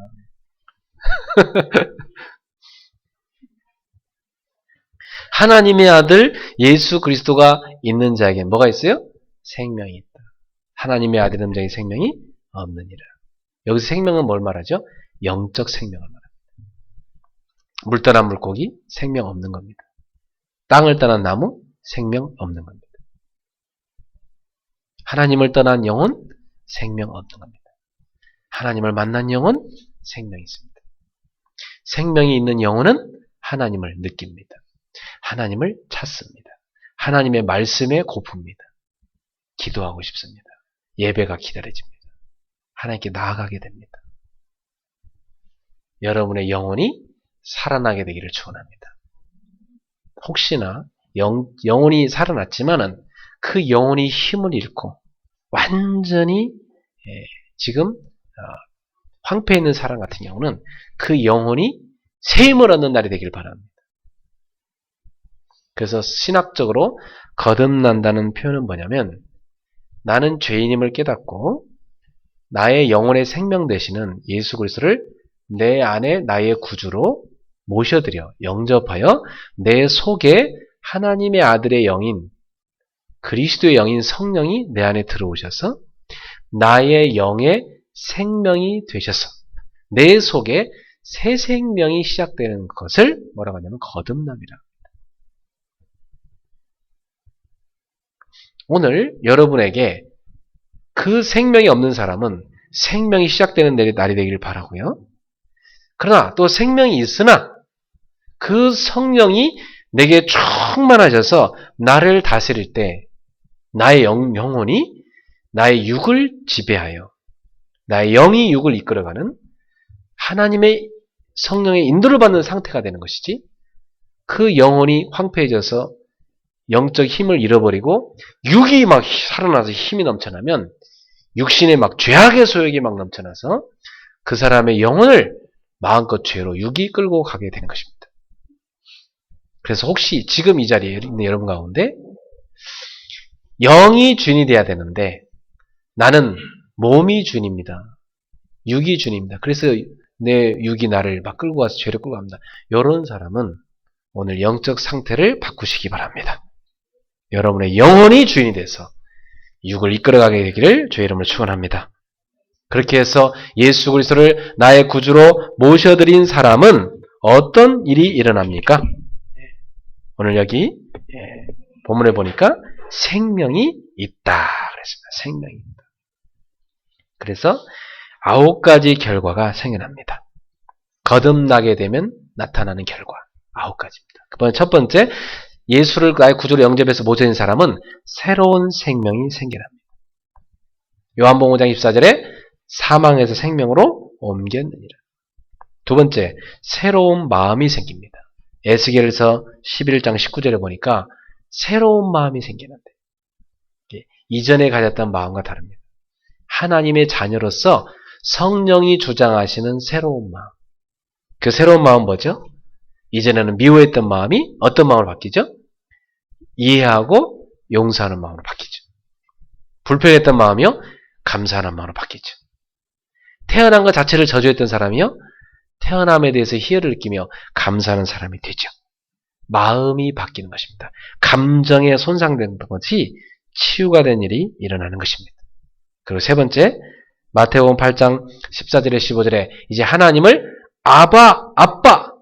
하나님의 아들 예수 그리스도가 있는 자에게 뭐가 있어요? 생명이 있다. 하나님의 아들 없는 자에게 생명이 없느니라. 여기서 생명은 뭘 말하죠? 영적 생명을 말합니다. 물 떠난 물고기 생명 없는 겁니다. 땅을 떠난 나무 생명 없는 겁니다. 하나님을 떠난 영혼 생명 없는 겁니다. 하나님을 만난 영혼 생명이 있습니다. 생명이 있는 영혼은 하나님을 느낍니다. 하나님을 찾습니다. 하나님의 말씀에 고픕니다. 기도하고 싶습니다. 예배가 기다려집니다. 하나님께 나아가게 됩니다. 여러분의 영혼이 살아나게 되기를 축원합니다. 혹시나 영혼이 살아났지만은 그 영혼이 힘을 잃고 완전히 지금 황폐해 있는 사람 같은 경우는 그 영혼이 새 힘을 얻는 날이 되길 바랍니다. 그래서 신학적으로 거듭난다는 표현은 뭐냐면 나는 죄인임을 깨닫고 나의 영혼의 생명 되시는 예수 그리스도를 내 안에 나의 구주로 모셔들여 영접하여 내 속에 하나님의 아들의 영인 그리스도의 영인 성령이 내 안에 들어오셔서 나의 영의 생명이 되셔서 내 속에 새 생명이 시작되는 것을 뭐라고 하냐면 거듭남이라. 오늘 여러분에게 그 생명이 없는 사람은 생명이 시작되는 날이 되기를 바라고요. 그러나 또 생명이 있으나 그 성령이 내게 충만하셔서 나를 다스릴 때 나의 영혼이 나의 육을 지배하여 나의 영이 육을 이끌어가는 하나님의 성령의 인도를 받는 상태가 되는 것이지 그 영혼이 황폐해져서 영적 힘을 잃어버리고 육이 막 살아나서 힘이 넘쳐나면 육신의 막 죄악의 소욕이 막 넘쳐나서 그 사람의 영혼을 마음껏 죄로 육이 끌고 가게 되는 것입니다. 그래서 혹시 지금 이 자리에 있는 여러분 가운데 영이 주인이 돼야 되는데 나는 몸이 주인입니다. 육이 주인입니다. 그래서 내 육이 나를 막 끌고 와서 죄를 끌고 갑니다. 이런 사람은 오늘 영적 상태를 바꾸시기 바랍니다. 여러분의 영혼이 주인이 돼서 육을 이끌어가게 되기를 주의 이름으로 축원합니다. 그렇게 해서 예수 그리스도를 나의 구주로 모셔드린 사람은 어떤 일이 일어납니까? 오늘 여기 본문에 보니까 생명이 있다 그랬습니다. 생명이 있다. 그래서 9가지 결과가 생겨납니다. 거듭나게 되면 나타나는 결과 9가지입니다. 첫 번째, 예수를 나의 구주로 영접해서 모셔진 사람은 새로운 생명이 생겨납니다. 요한복음 5장 14절에 사망에서 생명으로 옮겼느니라. 두 번째, 새로운 마음이 생깁니다. 에스겔서 11장 19절에 보니까 새로운 마음이 생기는데 이전에 가졌던 마음과 다릅니다. 하나님의 자녀로서 성령이 주장하시는 새로운 마음. 그 새로운 마음은 뭐죠? 이전에는 미워했던 마음이 어떤 마음으로 바뀌죠? 이해하고 용서하는 마음으로 바뀌죠. 불평했던 마음이요? 감사하는 마음으로 바뀌죠. 태어난 것 자체를 저주했던 사람이요? 태어남에 대해서 희열을 느끼며 감사하는 사람이 되죠. 마음이 바뀌는 것입니다. 감정에 손상된 것이 치유가 된 일이 일어나는 것입니다. 그리고 세 번째, 마태복음 8장 14절에 15절에 이제 하나님을 아빠,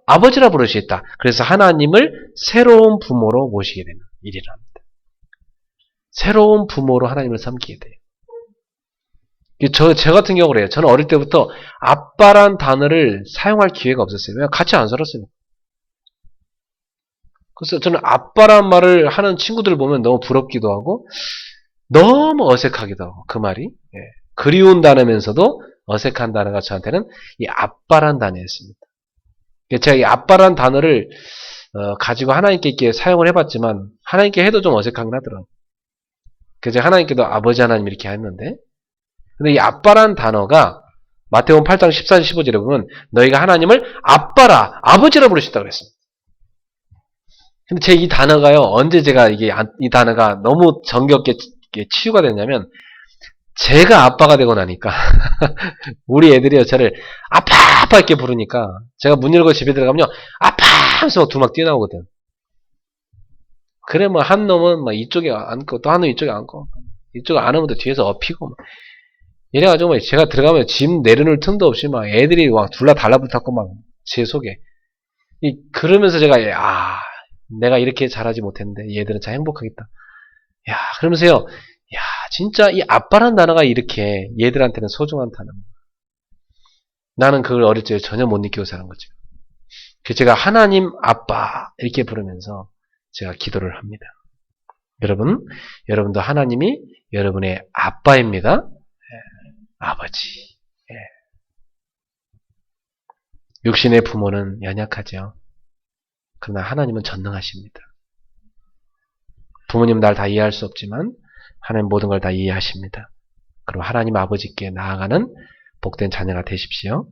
아버지라 부를 수 있다. 그래서 하나님을 새로운 부모로 모시게 되는 일이 일어납니다. 새로운 부모로 하나님을 섬기게 돼요. 저 같은 경우 그래요. 저는 어릴 때부터 아빠란 단어를 사용할 기회가 없었어요. 왜냐면 같이 안 살았어요. 그래서 저는 아빠란 말을 하는 친구들을 보면 너무 부럽기도 하고 너무 어색하기도 하고 그 말이 그리운 단어면서도 어색한 단어가 저한테는 이 아빠란 단어였습니다. 제가 이 아빠란 단어를 가지고 하나님께 이렇게 사용을 해봤지만 하나님께 해도 좀 어색하긴 하더라고요. 그래서 제가 하나님께도 아버지 하나님 이렇게 했는데 근데 이 아빠란 단어가 마태복음 8장 14절 15절에 보면 너희가 하나님을 아빠라 아버지라 부를 수 있다고 그랬습니다. 근데 제 이 단어가요 언제 제가 이 단어가 너무 정겹게 치유가 됐냐면 제가 아빠가 되고 나니까 우리 애들이요 저를 아빠 이렇게 부르니까 제가 문 열고 집에 들어가면요 아빠 하면서 두 막 뛰어나오거든. 그래 뭐 한 놈은 막 이쪽에 앉고 또 한 놈 이쪽에 앉고 이쪽에 안 오면 또 뒤에서 엎이고 이래가지고 막 제가 들어가면 짐 내려놓을 틈도 없이 막 애들이 막 둘러 달라붙었고 막 제 속에 그러면서 제가 내가 이렇게 잘하지 못했는데 얘들은 참 행복하겠다. 야 그러면서요 야 진짜 이 아빠란 단어가 이렇게 얘들한테는 소중한 단어입니다. 나는 그걸 어릴 때 전혀 못 느끼고 사는 거죠. 그래서 제가 하나님 아빠 이렇게 부르면서 제가 기도를 합니다. 여러분도 하나님이 여러분의 아빠입니다. 아버지. 육신의 부모는 연약하죠. 그러나 하나님은 전능하십니다. 부모님 날 다 이해할 수 없지만 하나님 모든 걸 다 이해하십니다. 그리고 하나님 아버지께 나아가는 복된 자녀가 되십시오.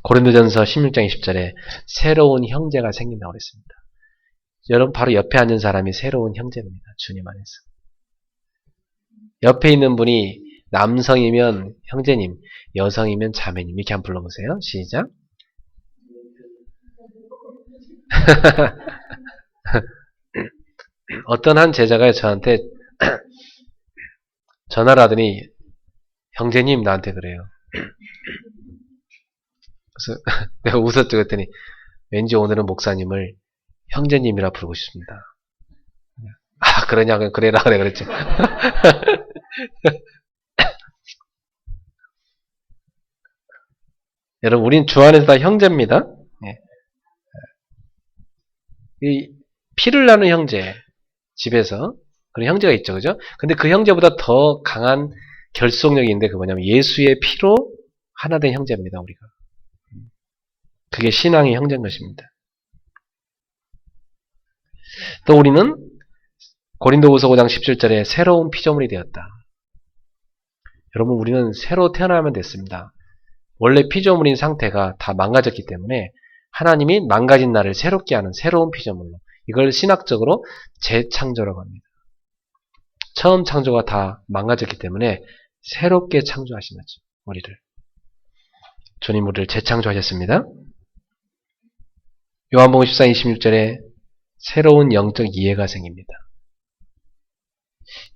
고린도전서 16장 20절에 새로운 형제가 생긴다고 그랬습니다. 여러분 바로 옆에 앉은 사람이 새로운 형제입니다. 주님 안에서. 옆에 있는 분이 남성이면 형제님, 여성이면 자매님 이렇게 한번 불러보세요. 시작. 어떤 한 제자가 저한테 전화를 하더니 형제님 나한테 그래요. 그래서 내가 웃었죠. 그랬더니 왠지 오늘은 목사님을 형제님이라 부르고 싶습니다. 그러냐 그래라 그래 그랬죠. 여러분 우린 주 안에서 다 형제입니다. 이 피를 나눈 형제 집에서 그런 형제가 있죠, 그죠? 근데 그 형제보다 더 강한 결속력이 있는데 그 뭐냐면 예수의 피로 하나 된 형제입니다, 우리가. 그게 신앙의 형제인 것입니다. 또 우리는 고린도후서 5장 17절에 새로운 피조물이 되었다. 여러분 우리는 새로 태어나면 됐습니다. 원래 피조물인 상태가 다 망가졌기 때문에 하나님이 망가진 나를 새롭게 하는 새로운 피조물로 이걸 신학적으로 재창조라고 합니다. 처음 창조가 다 망가졌기 때문에 새롭게 창조하신 거죠. 우리를. 주님 우리를 재창조하셨습니다. 요한복음 14장 26절에 새로운 영적 이해가 생깁니다.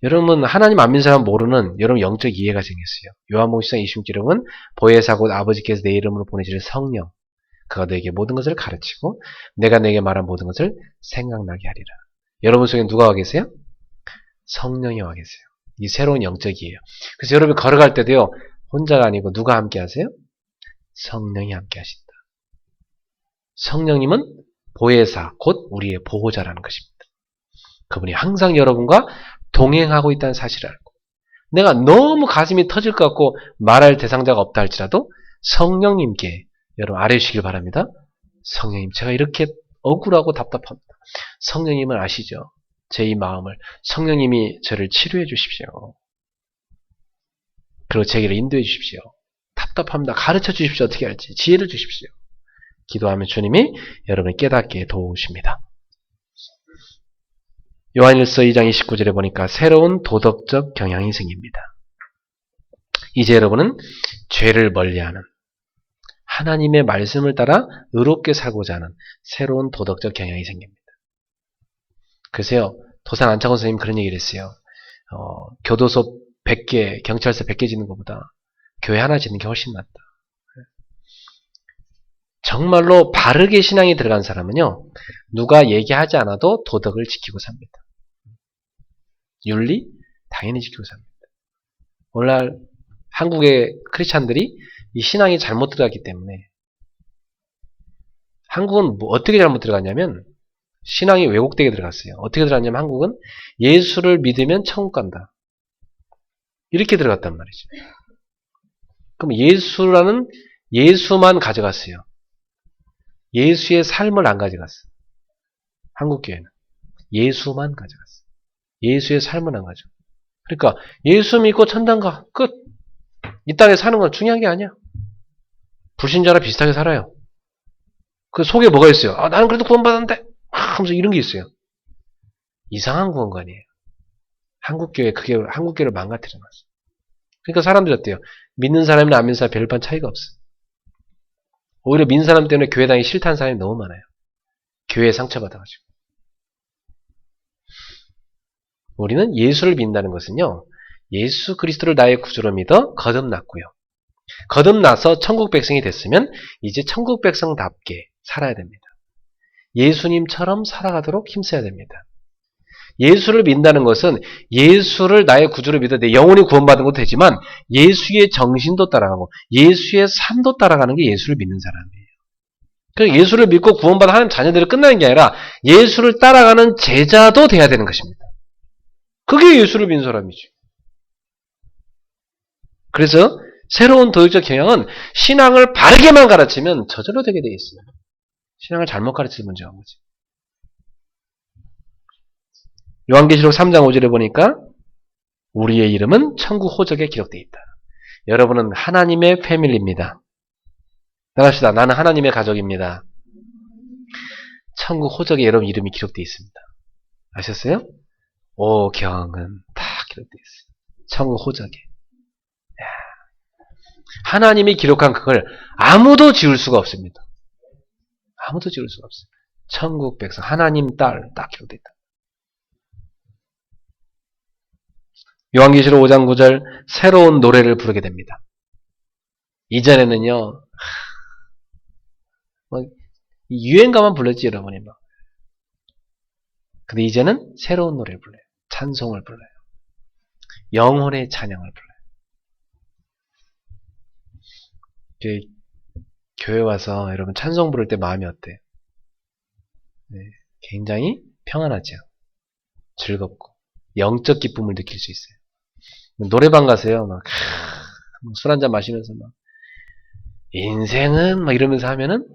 여러분 하나님 안 믿는 사람 모르는 여러분 영적 이해가 생겼어요. 요한복음 14장 26절에 보면 보혜사 곧 아버지께서 내 이름으로 보내실 성령 그가 너에게 모든 것을 가르치고 내가 내게 말한 모든 것을 생각나게 하리라. 여러분 속에 누가 와 계세요? 성령이 와 계세요. 이 새로운 영적이에요. 그래서 여러분 걸어갈 때도요. 혼자가 아니고 누가 함께 하세요? 성령이 함께 하신다. 성령님은 보혜사 곧 우리의 보호자라는 것입니다. 그분이 항상 여러분과 동행하고 있다는 사실을 알고 내가 너무 가슴이 터질 것 같고 말할 대상자가 없다 할지라도 성령님께 여러분 아뢰시길 바랍니다. 성령님 제가 이렇게 억울하고 답답합니다. 성령님은 아시죠? 제 이 마음을 성령님이 저를 치료해 주십시오. 그리고 제게를 인도해 주십시오. 답답합니다. 가르쳐 주십시오. 어떻게 할지 지혜를 주십시오. 기도하면 주님이 여러분을 깨닫게 도우십니다. 요한일서 2장 29절에 보니까 새로운 도덕적 경향이 생깁니다. 이제 여러분은 죄를 멀리하는 하나님의 말씀을 따라 의롭게 살고자 하는 새로운 도덕적 경향이 생깁니다. 글쎄요, 도산 안창호 선생님 그런 얘기를 했어요. 교도소 100개, 경찰서 100개 짓는 것보다 교회 하나 짓는 게 훨씬 낫다. 정말로 바르게 신앙이 들어간 사람은요, 누가 얘기하지 않아도 도덕을 지키고 삽니다. 윤리? 당연히 지키고 삽니다. 오늘날 한국의 크리스찬들이 이 신앙이 잘못 들어갔기 때문에 한국은 어떻게 잘못 들어갔냐면 신앙이 왜곡되게 들어갔어요. 어떻게 들어갔냐면 한국은 예수를 믿으면 천국 간다. 이렇게 들어갔단 말이죠. 그럼 예수만 가져갔어요. 예수의 삶을 안 가져갔어요. 한국교회는. 예수만 가져갔어요. 예수의 삶을 안 가져갔어요. 그러니까 예수 믿고 천당 가. 끝. 이 땅에 사는 건 중요한 게 아니야. 불신자랑 비슷하게 살아요. 그 속에 뭐가 있어요? 아, 나는 그래도 구원받았는데 하면서 이런 게 있어요. 이상한 구원관이에요. 한국교회를 망가뜨려놨어요. 그러니까 사람들이 어때요? 믿는 사람이나 안 믿는 사람 별반 차이가 없어요. 오히려 믿는 사람 때문에 교회 다니기 싫다는 사람이 너무 많아요. 교회에 상처받아가지고. 우리는 예수를 믿는다는 것은요. 예수 그리스도를 나의 구주로 믿어 거듭났고요. 거듭나서 천국 백성이 됐으면 이제 천국 백성답게 살아야 됩니다. 예수님처럼 살아가도록 힘써야 됩니다. 예수를 믿는다는 것은 예수를 나의 구주로 믿어 내 영혼이 구원받은 것도 되지만 예수의 정신도 따라가고 예수의 삶도 따라가는 게 예수를 믿는 사람이에요. 그래서 예수를 믿고 구원받은 하나님 자녀들이 끝나는 게 아니라 예수를 따라가는 제자도 돼야 되는 것입니다. 그게 예수를 믿는 사람이죠. 그래서 새로운 도덕적 경향은 신앙을 바르게만 가르치면 저절로 되게 돼 있어요. 신앙을 잘못 가르치는 문제가 뭐지? 요한계시록 3장 5절에 보니까 우리의 이름은 천국 호적에 기록되어 있다. 여러분은 하나님의 패밀리입니다. 나갑시다. 나는 하나님의 가족입니다. 천국 호적에 여러분 이름이 기록되어 있습니다. 아셨어요? 오경은 다 기록되어 있어요. 천국 호적에. 하나님이 기록한 그걸 아무도 지울 수가 없습니다. 아무도 지울 수가 없어요. 천국 백성, 하나님 딸 딱 기록되어 있다. 요한계시록 5장 9절 새로운 노래를 부르게 됩니다. 이전에는요. 유행가만 불렀지 여러분이 막. 근데 이제는 새로운 노래를 불러요. 찬송을 불러요. 영혼의 찬양을 불러요. 교회 와서 여러분 찬송 부를 때 마음이 어때요? 네, 굉장히 평안하죠. 즐겁고 영적 기쁨을 느낄 수 있어요. 노래방 가세요. 막 술 한잔 마시면서 막 인생은 막 이러면서 하면은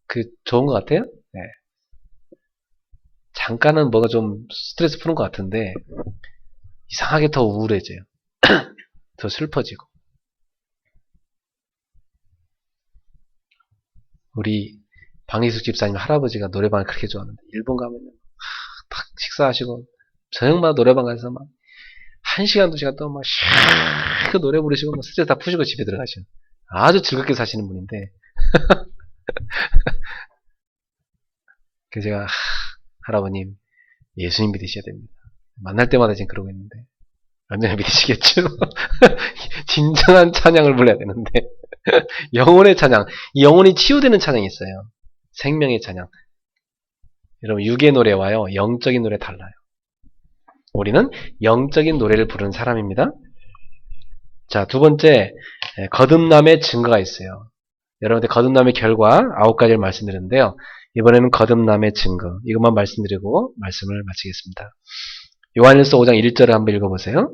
그 좋은 것 같아요. 네. 잠깐은 뭐가 좀 스트레스 푸는 것 같은데 이상하게 더 우울해져요. 더 슬퍼지고. 우리 방희숙 집사님 할아버지가 노래방을 그렇게 좋아하는데 일본 가면요. 딱 식사하시고 저녁마다 노래방 가서 막 1시간, 2시간 동안 막 그 노래 부르시고 뭐 스트레스 다 푸시고 집에 들어가셔. 아주 즐겁게 사시는 분인데 그래서 제가 할아버님 예수님 믿으셔야 됩니다. 만날 때마다 지금 그러고 있는데 언제나 믿으시겠죠? 진정한 찬양을 불러야 되는데 영혼의 찬양, 이 영혼이 치유되는 찬양이 있어요. 생명의 찬양. 여러분 육의 노래와요 영적인 노래 달라요. 우리는 영적인 노래를 부르는 사람입니다. 자, 두 번째, 거듭남의 증거가 있어요. 여러분들 거듭남의 결과 9가지를 말씀드렸는데요. 이번에는 거듭남의 증거, 이것만 말씀드리고 말씀을 마치겠습니다. 요한일서 5장 1절을 한번 읽어보세요.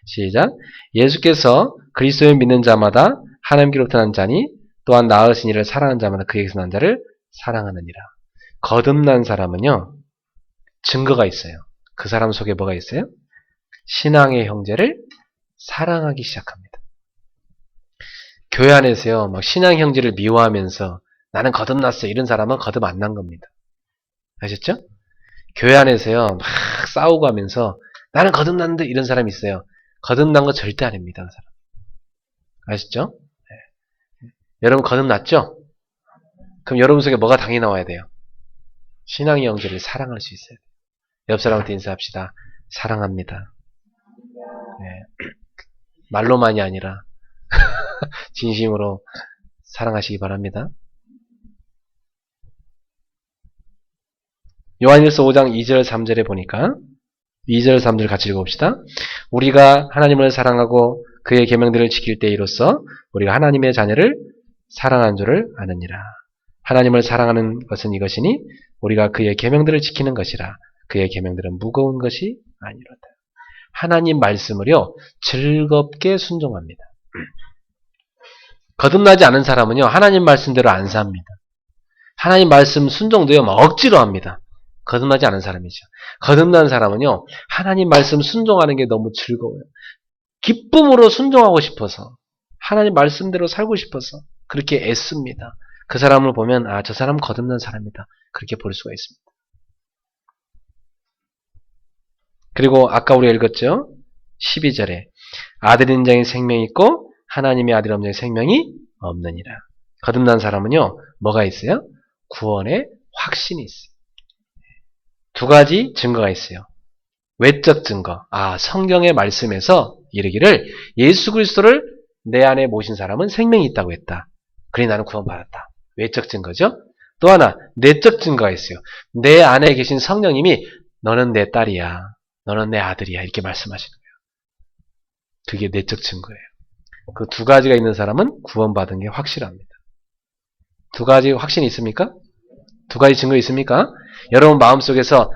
시작. 예수께서 그리스도를 믿는 자마다 하나님께로부터 난 자니 또한 나으신 이를 사랑하는 자마다 그에게서 난 자를 사랑하느니라. 거듭난 사람은요, 증거가 있어요. 그 사람 속에 뭐가 있어요? 신앙의 형제를 사랑하기 시작합니다. 교회 안에서요, 막 신앙 형제를 미워하면서 나는 거듭났어 이런 사람은 거듭 안 난 겁니다. 아셨죠? 교회 안에서요, 막 싸우고 하면서 나는 거듭났는데 이런 사람이 있어요. 거듭난 거 절대 아닙니다. 그 사람. 아셨죠? 네. 여러분 거듭났죠? 그럼 여러분 속에 뭐가 당연히 나와야 돼요? 신앙의 형제를 사랑할 수 있어요. 옆 사람한테 인사합시다. 사랑합니다. 네. 말로만이 아니라 진심으로 사랑하시기 바랍니다. 요한일서 5장 2절 3절에 보니까 2절 3절 같이 읽어봅시다. 우리가 하나님을 사랑하고 그의 계명들을 지킬 때이로써 우리가 하나님의 자녀를 사랑한 줄을 아느니라. 하나님을 사랑하는 것은 이것이니 우리가 그의 계명들을 지키는 것이라. 그의 계명들은 무거운 것이 아니로다. 하나님 말씀을요 즐겁게 순종합니다. 거듭나지 않은 사람은요 하나님 말씀대로 안 삽니다. 하나님 말씀 순종도요 막 억지로 합니다. 거듭나지 않은 사람이죠. 거듭난 사람은요 하나님 말씀 순종하는 게 너무 즐거워요. 기쁨으로 순종하고 싶어서 하나님 말씀대로 살고 싶어서 그렇게 애씁니다. 그 사람을 보면 아, 저 사람 거듭난 사람이다. 그렇게 볼 수가 있습니다. 그리고 아까 우리가 읽었죠? 12절에 아들 인자의 생명이 있고 하나님의 아들 없는 생명이 없느니라. 거듭난 사람은요 뭐가 있어요? 구원의 확신이 있어요. 두 가지 증거가 있어요. 외적 증거, 성경의 말씀에서 이르기를 예수 그리스도를 내 안에 모신 사람은 생명이 있다고 했다. 그러니 나는 구원받았다. 외적 증거죠. 또 하나 내적 증거가 있어요. 내 안에 계신 성령님이 너는 내 딸이야. 너는 내 아들이야. 이렇게 말씀하시는 거예요. 그게 내적 증거예요. 그 두 가지가 있는 사람은 구원받은 게 확실합니다. 두 가지 확신이 있습니까? 두 가지 증거 있습니까? 여러분 마음속에서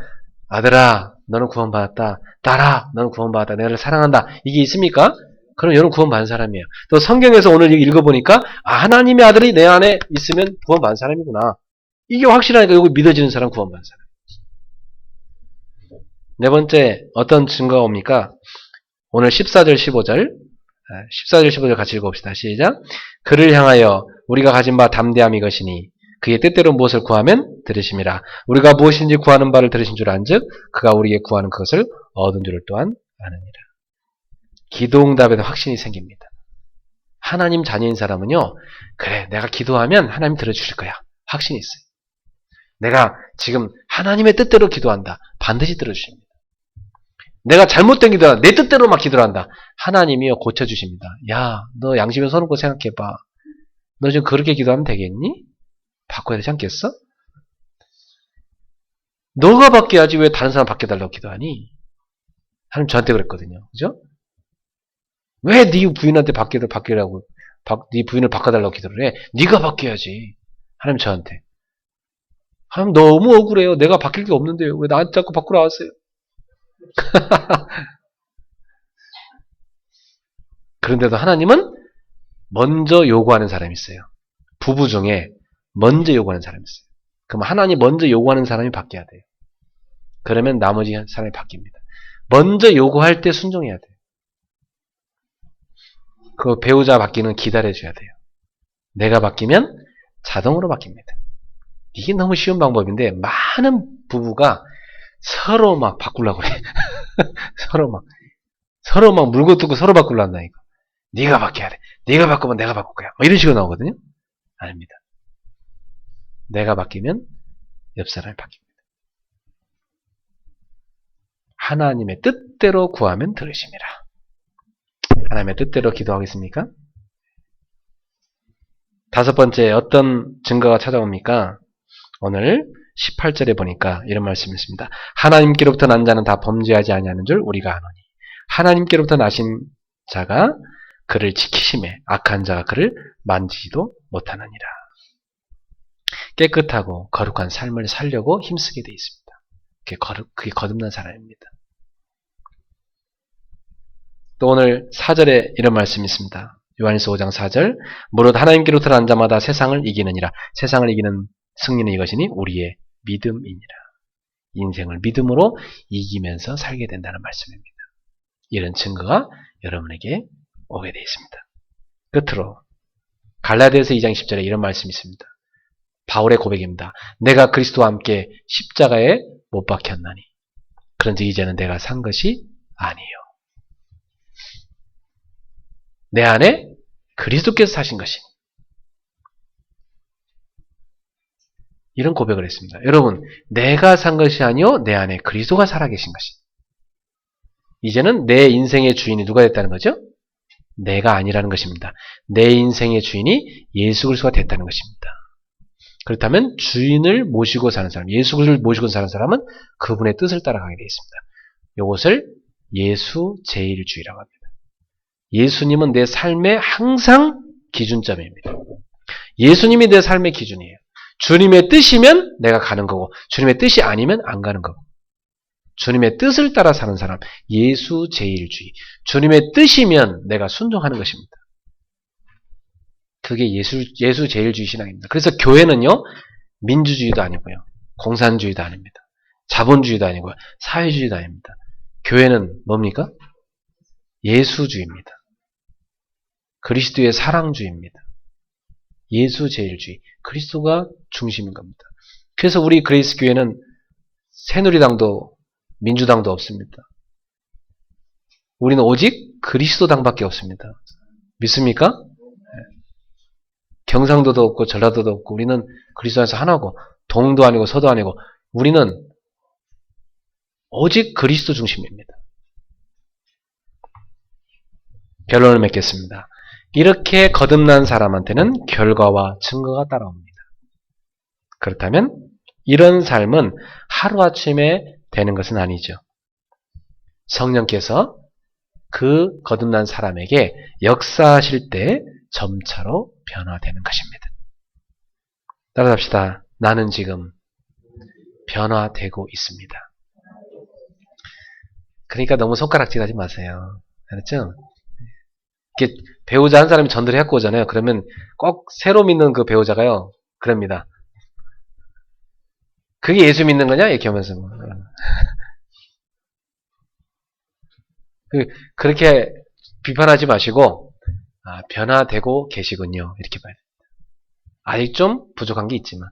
아들아 너는 구원받았다. 딸아 너는 구원받았다. 내가 너를 사랑한다. 이게 있습니까? 그럼 여러분 구원받은 사람이에요. 또 성경에서 오늘 읽어보니까 하나님의 아들이 내 안에 있으면 구원받은 사람이구나. 이게 확실하니까 이거 믿어지는 사람 구원받은 사람. 네 번째 어떤 증거가 옵니까? 오늘 14절 15절 14절 15절 같이 읽어봅시다. 시작. 그를 향하여 우리가 가진 바 담대함이 것이니 그의 뜻대로 무엇을 구하면 들으심이라. 우리가 무엇인지 구하는 바를 들으신 줄 안즉 그가 우리에게 구하는 그것을 얻은 줄을 또한 아느니라. 기도응답에도 확신이 생깁니다. 하나님 자녀인 사람은요. 그래 내가 기도하면 하나님 들어주실 거야. 확신이 있어요. 내가 지금 하나님의 뜻대로 기도한다. 반드시 들어주십니다. 내가 잘못된 기도한다. 내 뜻대로 막 기도를 한다. 하나님이요 고쳐주십니다. 야, 너 양심에 손 얹고 생각해봐. 너 지금 그렇게 기도하면 되겠니? 바꿔야 되지 않겠어? 너가 바뀌어야지 왜 다른 사람 바뀌어달라고 기도하니? 하나님 저한테 그랬거든요. 그죠? 왜 네 부인한테 바뀌라고 네 부인을 바꿔달라고 기도를 해? 네가 바뀌어야지. 하나님 저한테. 하나님 너무 억울해요. 내가 바뀔 게 없는데요. 왜 나한테 자꾸 바꾸라 하세요? 그런데도 하나님은 먼저 요구하는 사람이 있어요. 부부 중에 먼저 요구하는 사람이 있어요. 그럼 하나님 먼저 요구하는 사람이 바뀌어야 돼요. 그러면 나머지 사람이 바뀝니다. 먼저 요구할 때 순종해야 돼요. 그 배우자 바뀌는 기다려줘야 돼요. 내가 바뀌면 자동으로 바뀝니다. 이게 너무 쉬운 방법인데 많은 부부가 서로 막 바꾸려고 그래. 서로 막 물고 뜯고 서로 바꾸려 한다니까. 네가 바뀌어야 돼. 네가 바꾸면 내가 바꿀 거야. 뭐 이런 식으로 나오거든요. 아닙니다. 내가 바뀌면 옆 사람이 바뀝니다. 하나님의 뜻대로 구하면 들으심이라. 하나님의 뜻대로 기도하겠습니까? 다섯 번째 어떤 증거가 찾아옵니까? 오늘 18절에 보니까 이런 말씀이 있습니다. 하나님께로부터 난 자는 다 범죄하지 아니하는 줄 우리가 아노니 하나님께로부터 나신 자가 그를 지키심에 악한 자가 그를 만지지도 못하느니라. 깨끗하고 거룩한 삶을 살려고 힘쓰게 되어 있습니다. 그게 거듭난 사람입니다. 또 오늘 4절에 이런 말씀이 있습니다. 요한일서 5장 4절 무릇 하나님께로부터 난 자마다 세상을 이기느니라. 세상을 이기는 승리는 이것이니 우리의 믿음이니라. 인생을 믿음으로 이기면서 살게 된다는 말씀입니다. 이런 증거가 여러분에게 오게 되어 있습니다. 끝으로 갈라디아서 2장 10절에 이런 말씀이 있습니다. 바울의 고백입니다. 내가 그리스도와 함께 십자가에 못 박혔나니 그런즉 이제는 내가 산 것이 아니요 내 안에 그리스도께서 사신 것이니 이런 고백을 했습니다. 여러분 내가 산 것이 아니요 내 안에 그리스도가 살아계신 것이니 이제는 내 인생의 주인이 누가 됐다는 거죠? 내가 아니라는 것입니다. 내 인생의 주인이 예수 그리스도가 됐다는 것입니다. 그렇다면 주인을 모시고 사는 사람, 예수 그리스도를 모시고 사는 사람은 그분의 뜻을 따라가게 되어 있습니다. 이것을 예수 제일주의라고 합니다. 예수님은 내 삶의 항상 기준점입니다. 예수님이 내 삶의 기준이에요. 주님의 뜻이면 내가 가는 거고 주님의 뜻이 아니면 안 가는 거고 주님의 뜻을 따라 사는 사람, 예수 제일주의. 주님의 뜻이면 내가 순종하는 것입니다. 그게 예수 제일주의 신앙입니다. 그래서 교회는요, 민주주의도 아니고요, 공산주의도 아닙니다. 자본주의도 아니고요, 사회주의도 아닙니다. 교회는 뭡니까? 예수주의입니다. 그리스도의 사랑주의입니다. 예수 제일주의. 그리스도가 중심인 겁니다. 그래서 우리 그레이스 교회는 새누리당도 민주당도 없습니다. 우리는 오직 그리스도당밖에 없습니다. 믿습니까? 경상도도 없고 전라도도 없고 우리는 그리스도 안에서 하나고 동도 아니고 서도 아니고 우리는 오직 그리스도 중심입니다. 결론을 맺겠습니다. 이렇게 거듭난 사람한테는 결과와 증거가 따라옵니다. 그렇다면 이런 삶은 하루아침에 되는 것은 아니죠. 성령께서 그 거듭난 사람에게 역사하실 때 점차로 변화되는 것입니다. 따라합시다. 나는 지금 변화되고 있습니다. 그러니까 너무 손가락질 하지 마세요. 알았죠? 이렇게 배우자 한 사람이 전도를 해갖고 오잖아요. 그러면 꼭 새로 믿는 그 배우자가요. 그럽니다. 그게 예수 믿는 거냐? 이렇게 하면서. 그렇게 비판하지 마시고, 변화되고 계시군요. 이렇게 봐요. 아직 좀 부족한 게 있지만,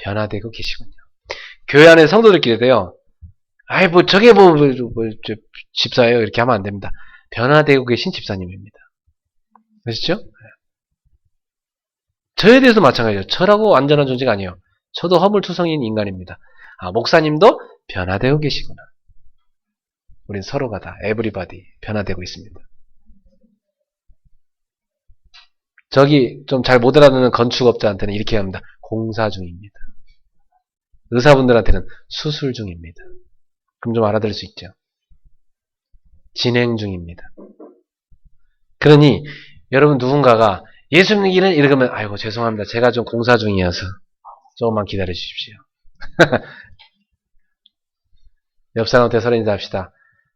변화되고 계시군요. 교회 안에 성도들끼리도요, 저게 집사예요. 이렇게 하면 안 됩니다. 변화되고 계신 집사님입니다. 아시죠? 저에 대해서 마찬가지예요. 저라고 완전한 존재가 아니에요. 저도 허물투성인 인간입니다. 목사님도 변화되고 계시구나. 우린 서로가 다 에브리바디 변화되고 있습니다. 저기 좀 잘 못 알아듣는 건축업자한테는 이렇게 합니다. 공사 중입니다. 의사분들한테는 수술 중입니다. 그럼 좀 알아들을 수 있죠. 진행 중입니다. 그러니 여러분 누군가가 예수 믿는 길은 이러면 아이고 죄송합니다. 제가 좀 공사 중이어서 조금만 기다려 주십시오. 옆 사람한테 서로 인사합시다.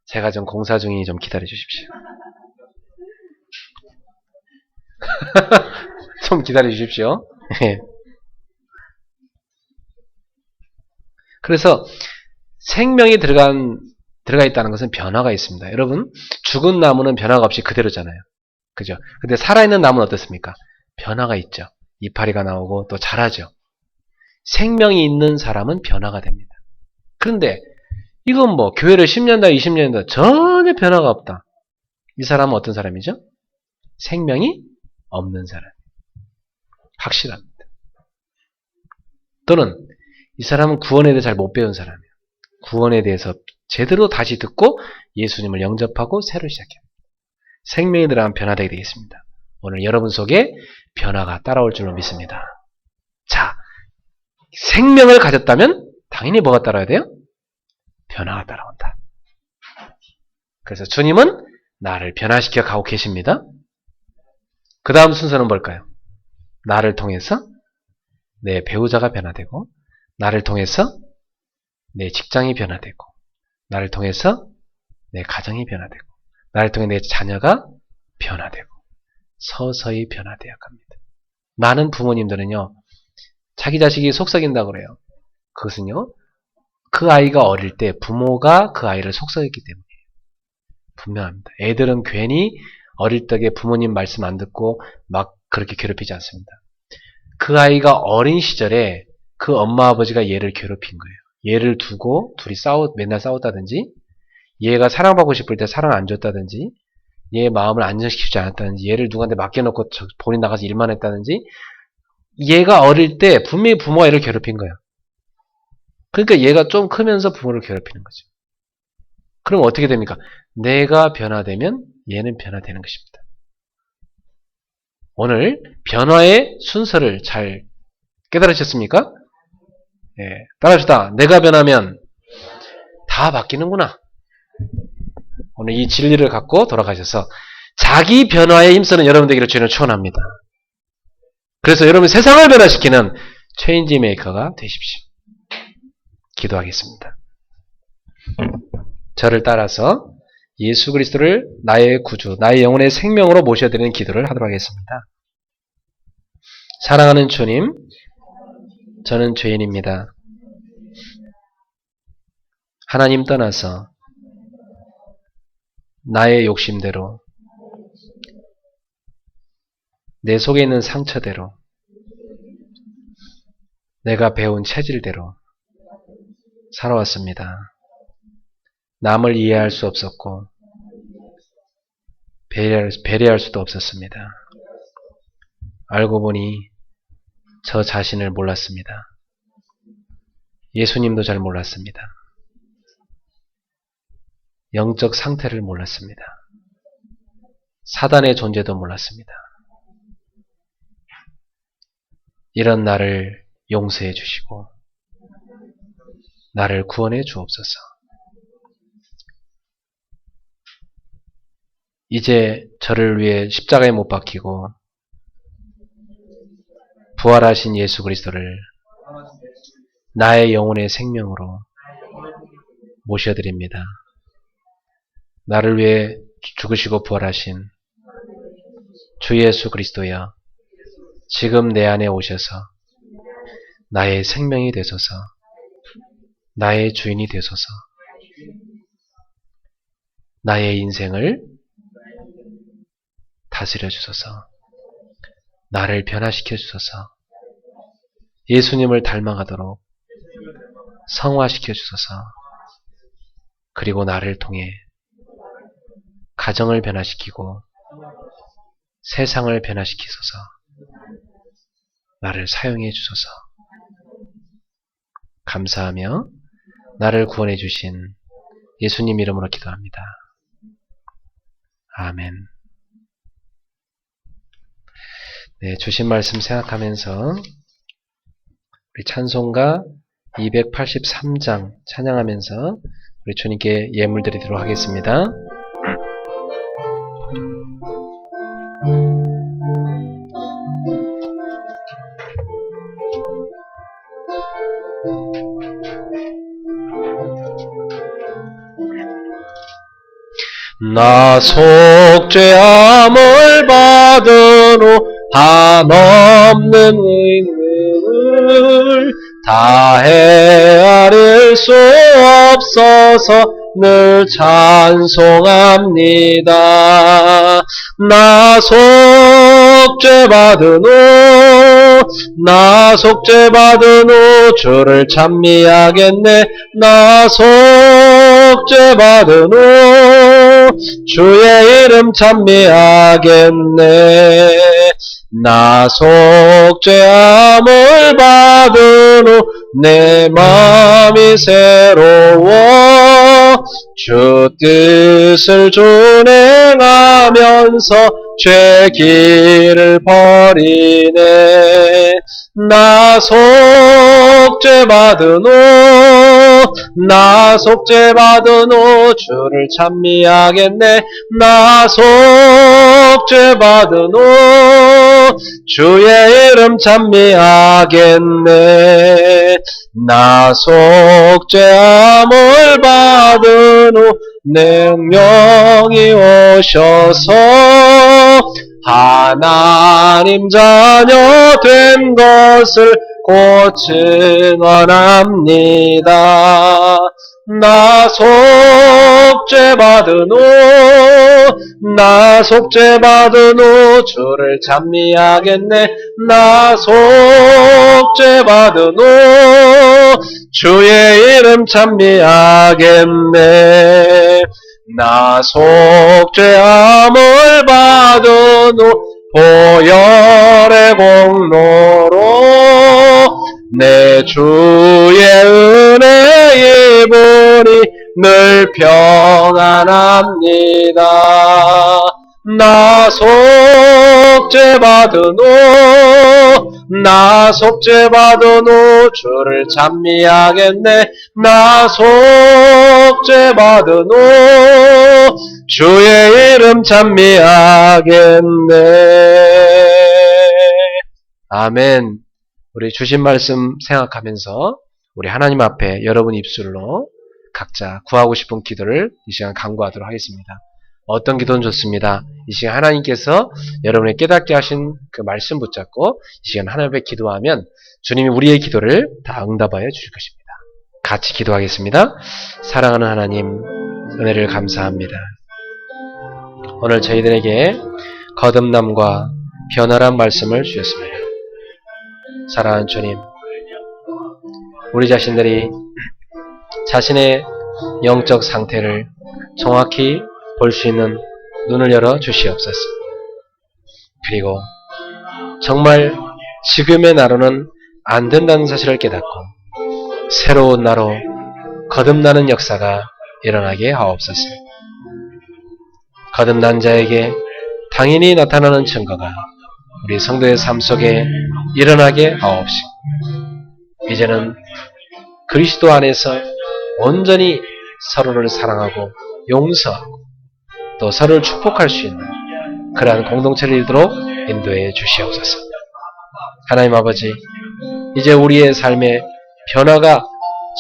제가 좀 공사 중이니 좀 기다려 주십시오. 좀 기다려 주십시오. 그래서 생명이 들어가 있다는 것은 변화가 있습니다. 여러분 죽은 나무는 변화가 없이 그대로잖아요. 그죠? 근데 살아있는 나무는 어떻습니까? 변화가 있죠. 이파리가 나오고 또 자라죠. 생명이 있는 사람은 변화가 됩니다. 그런데 이건 뭐 교회를 10년 다 20년 다 전혀 변화가 없다. 이 사람은 어떤 사람이죠? 생명이 없는 사람. 확실합니다. 또는 이 사람은 구원에 대해 잘 못 배운 사람이에요. 구원에 대해서 제대로 다시 듣고 예수님을 영접하고 새로 시작해요. 생명이 들어간 변화되게 되겠습니다. 오늘 여러분 속에 변화가 따라올 줄로 믿습니다. 자, 생명을 가졌다면 당연히 뭐가 따라야 돼요? 변화가 따라온다. 그래서 주님은 나를 변화시켜 가고 계십니다. 그 다음 순서는 뭘까요? 나를 통해서 내 배우자가 변화되고, 나를 통해서 내 직장이 변화되고, 나를 통해서 내 가정이 변화되고, 나를 통해 내 자녀가 변화되고, 서서히 변화되어 갑니다. 많은 부모님들은요, 자기 자식이 속썩인다고 그래요. 그것은요, 그 아이가 어릴 때 부모가 그 아이를 속썩였기 때문이에요. 분명합니다. 애들은 괜히 어릴 적에 부모님 말씀 안 듣고 막 그렇게 괴롭히지 않습니다. 그 아이가 어린 시절에 그 엄마 아버지가 얘를 괴롭힌 거예요. 얘를 두고 둘이 맨날 싸웠다든지, 얘가 사랑받고 싶을 때 사랑 안 줬다든지, 얘의 마음을 안정시키지 않았다든지, 얘를 누구한테 맡겨놓고 본인 나가서 일만 했다든지, 얘가 어릴 때 분명히 부모가 얘를 괴롭힌 거야. 그러니까 얘가 좀 크면서 부모를 괴롭히는 거죠. 그럼 어떻게 됩니까? 내가 변화되면 얘는 변화되는 것입니다. 오늘 변화의 순서를 잘 깨달으셨습니까? 예, 따라합시다. 내가 변하면 다 바뀌는구나. 오늘 이 진리를 갖고 돌아가셔서 자기 변화에 힘쓰는 여러분 되기를 주님을 축원합니다. 그래서 여러분 세상을 변화시키는 체인지 메이커가 되십시오. 기도하겠습니다. 저를 따라서 예수 그리스도를 나의 구주, 나의 영혼의 생명으로 모셔드리는 기도를 하도록 하겠습니다. 사랑하는 주님, 저는 죄인입니다. 하나님 떠나서 나의 욕심대로, 내 속에 있는 상처대로, 내가 배운 체질대로 살아왔습니다. 남을 이해할 수 없었고 배려할 수도 없었습니다. 알고 보니 저 자신을 몰랐습니다. 예수님도 잘 몰랐습니다. 영적 상태를 몰랐습니다. 사단의 존재도 몰랐습니다. 이런 나를 용서해 주시고 나를 구원해 주옵소서. 이제 저를 위해 십자가에 못 박히고 부활하신 예수 그리스도를 나의 영혼의 생명으로 모셔드립니다. 나를 위해 죽으시고 부활하신 주 예수 그리스도여, 지금 내 안에 오셔서 나의 생명이 되소서, 나의 주인이 되소서, 나의 인생을 다스려 주소서, 나를 변화시켜 주소서, 예수님을 닮아가도록 성화시켜 주소서, 그리고 나를 통해 가정을 변화시키고 세상을 변화시키소서, 나를 사용해 주소서. 감사하며 나를 구원해 주신 예수님 이름으로 기도합니다. 아멘. 네, 주신 말씀 생각하면서 우리 찬송가 283장 찬양하면서 우리 주님께 예물 드리도록 하겠습니다. 나 속죄함을 받은 후 한없는 의능을 다 헤아릴 수 없어서 늘 찬송합니다. 나 속죄받은 후, 나 속죄받은 후 주를 찬미하겠네. 나 속죄 받은 후 주의 이름 찬미하겠네. 나 속죄함을 받은 후 내 마음이 새로워 주 뜻을 준행하면서 죄 길을 버리네. 나 속죄 받은 후 나 속죄 받은 후 주를 찬미하겠네. 나 속죄 받은 후 주의 이름 찬미하겠네. 나 속죄함을 받은 후 능력이 오셔서 하나님 자녀 된 것을 곧 증언합니다. 나 속죄 받은 후 나 속죄 받은 후 주를 찬미하겠네. 나 속죄 받은 후 주의 이름 찬미하겠네. 나 속죄함을 받은 후 보혈의 공로로 내 주의 은혜 입으니 늘 평안합니다. 나 속죄 받은 후 나 속죄 받은 후 주를 찬미하겠네. 나 속죄 받은 후 주의 이름 찬미하겠네. 아멘. 우리 주신 말씀 생각하면서 우리 하나님 앞에 여러분 입술로 각자 구하고 싶은 기도를 이 시간 간구하도록 하겠습니다. 어떤 기도는 좋습니다. 이 시간 하나님께서 여러분의 깨닫게 하신 그 말씀 붙잡고 이 시간 하나님 앞에 기도하면 주님이 우리의 기도를 다 응답하여 주실 것입니다. 같이 기도하겠습니다. 사랑하는 하나님, 은혜를 감사합니다. 오늘 저희들에게 거듭남과 변화란 말씀을 주셨습니다. 사랑하는 주님, 우리 자신들이 자신의 영적 상태를 정확히 볼 수 있는 눈을 열어 주시옵소서. 그리고 정말 지금의 나로는 안 된다는 사실을 깨닫고 새로운 나로 거듭나는 역사가 일어나게 하옵소서. 거듭난 자에게 당연히 나타나는 증거가 우리 성도의 삶 속에 일어나게 하옵시고, 이제는 그리스도 안에서 온전히 서로를 사랑하고 용서하고 또 서로를 축복할 수 있는 그러한 공동체를 이루도록 인도해 주시옵소서. 하나님 아버지, 이제 우리의 삶에 변화가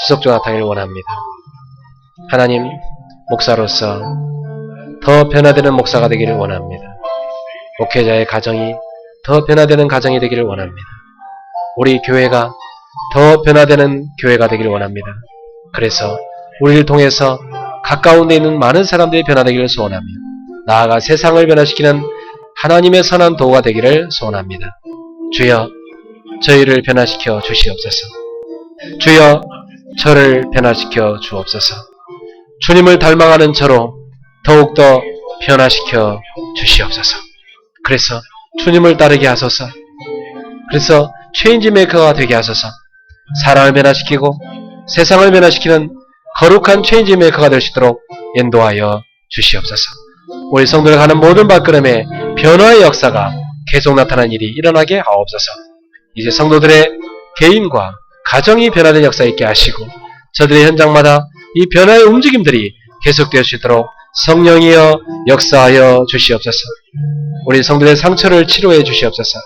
지속적으로 나타나기를 원합니다. 하나님, 목사로서 더 변화되는 목사가 되기를 원합니다. 목회자의 가정이 더 변화되는 가정이 되기를 원합니다. 우리 교회가 더 변화되는 교회가 되기를 원합니다. 그래서 우리를 통해서 가까운 데 있는 많은 사람들이 변화되기를 소원하며 나아가 세상을 변화시키는 하나님의 선한 도구가 되기를 소원합니다. 주여, 저희를 변화시켜 주시옵소서. 주여, 저를 변화시켜 주옵소서. 주님을 닮아가는 저로 더욱더 변화시켜 주시옵소서. 그래서 주님을 따르게 하소서. 그래서 체인지 메이커가 되게 하소서. 사람을 변화시키고 세상을 변화시키는 거룩한 체인지 메이커가 될 수 있도록 인도하여 주시옵소서. 우리 성도를 가는 모든 발걸음에 변화의 역사가 계속 나타나는 일이 일어나게 하옵소서. 이제 성도들의 개인과 가정이 변화된 역사 있게 하시고 저들의 현장마다 이 변화의 움직임들이 계속될 수 있도록 성령이여 역사하여 주시옵소서. 우리 성도들의 상처를 치료해 주시옵소서.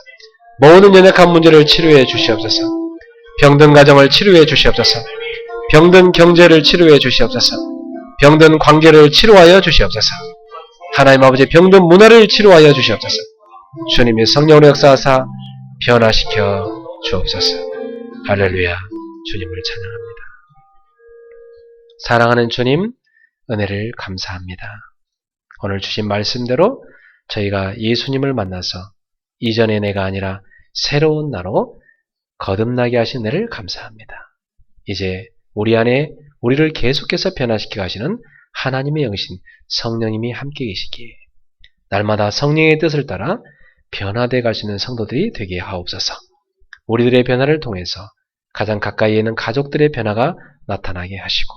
모든 연약한 문제를 치료해 주시옵소서. 병든 가정을 치료해 주시옵소서. 병든 경제를 치료해 주시옵소서. 병든 관계를 치료하여 주시옵소서. 하나님 아버지, 병든 문화를 치료하여 주시옵소서. 주님의 성령으로 역사하사 변화시켜 주옵소서. 할렐루야. 주님을 찬양합니다. 사랑하는 주님, 은혜를 감사합니다. 오늘 주신 말씀대로 저희가 예수님을 만나서 이전의 내가 아니라 새로운 나로 거듭나게 하신 은혜를 감사합니다. 이제 우리 안에 우리를 계속해서 변화시켜 가시는 하나님의 영신 성령님이 함께 계시기에 날마다 성령의 뜻을 따라 변화되어 갈 수 있는 성도들이 되게 하옵소서. 우리들의 변화를 통해서 가장 가까이에 있는 가족들의 변화가 나타나게 하시고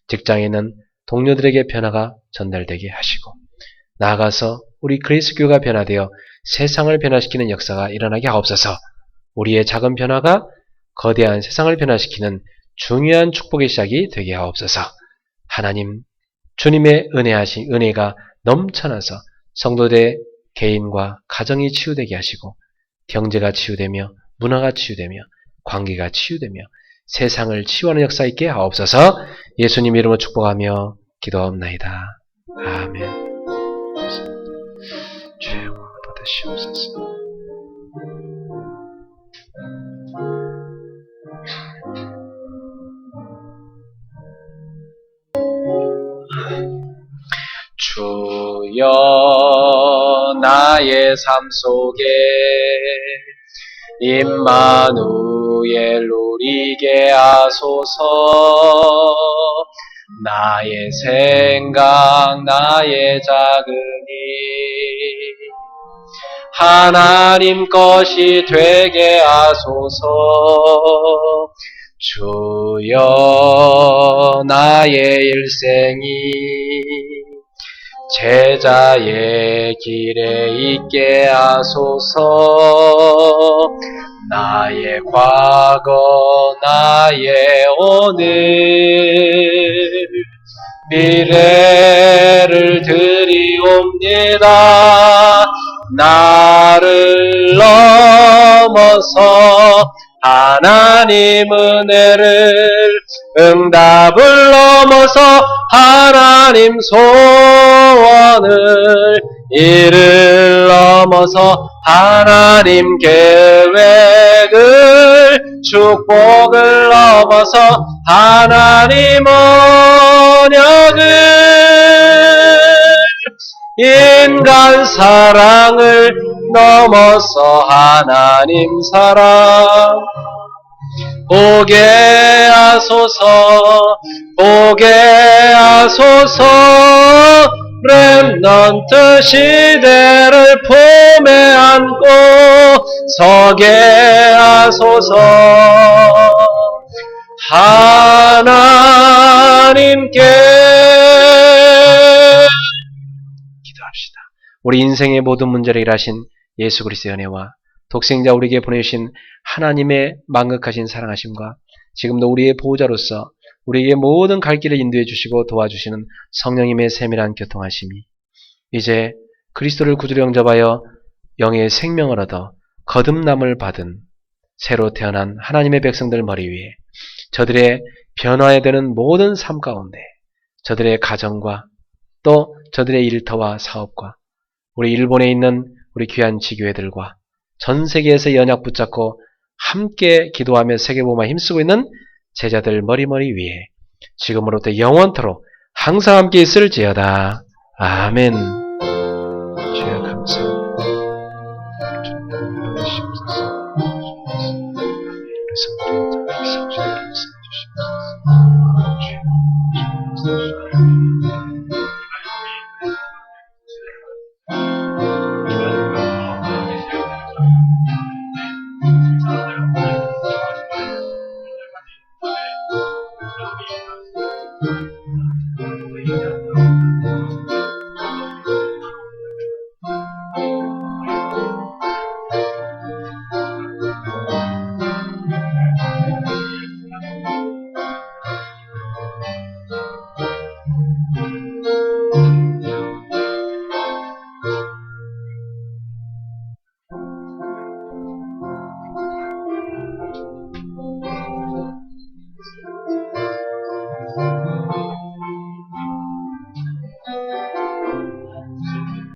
직장에 있는 동료들에게 변화가 전달되게 하시고 나아가서 우리 그리스도교가 변화되어 세상을 변화시키는 역사가 일어나게 하옵소서. 우리의 작은 변화가 거대한 세상을 변화시키는 중요한 축복의 시작이 되게 하옵소서. 하나님, 주님의 은혜가 넘쳐나서 성도들의 개인과 가정이 치유되게 하시고 경제가 치유되며 문화가 치유되며 관계가 치유되며 세상을 치유하는 역사 있게 하옵소서. 예수님 이름으로 축복하며 기도하옵나이다. 아멘. 주의 영광을 받으시옵소서. 주여 나의 삶 속에 임마누엘 누리게 하소서. 나의 생각 나의 작은 일 하나님 것이 되게 하소서. 주여 나의 일생이 제자의 길에 있게 하소서. 나의 과거 나의 오늘 미래를 드리옵니다. 나를 넘어서 하나님 은혜를 응답을 넘어서 하나님 소원을 이를 넘어서 하나님 계획을 축복을 넘어서 하나님 언약을 인간 사랑을 넘어서 하나님 사랑 보게 하소서. 보게 하소서. 렘넌트 시대를 품에 안고 서게 하소서. 하나님께 기도합시다. 우리 인생의 모든 문제를 일하신 예수 그리스도의 은혜와 독생자 우리에게 보내주신 하나님의 만극하신 사랑하심과 지금도 우리의 보호자로서 우리에게 모든 갈 길을 인도해 주시고 도와주시는 성령님의 세밀한 교통하심이 이제 그리스도를 구주로 영접하여 영의 생명을 얻어 거듭남을 받은 새로 태어난 하나님의 백성들 머리 위에 저들의 변화에 되는 모든 삶 가운데 저들의 가정과 또 저들의 일터와 사업과 우리 일본에 있는 우리 귀한 지교회들과 전 세계에서 연약 붙잡고 함께 기도하며 세계복음에 힘쓰고 있는 제자들 머리머리 위에 지금으로부터 영원토록 항상 함께 있을지어다. 아멘. 주여 감사합니다.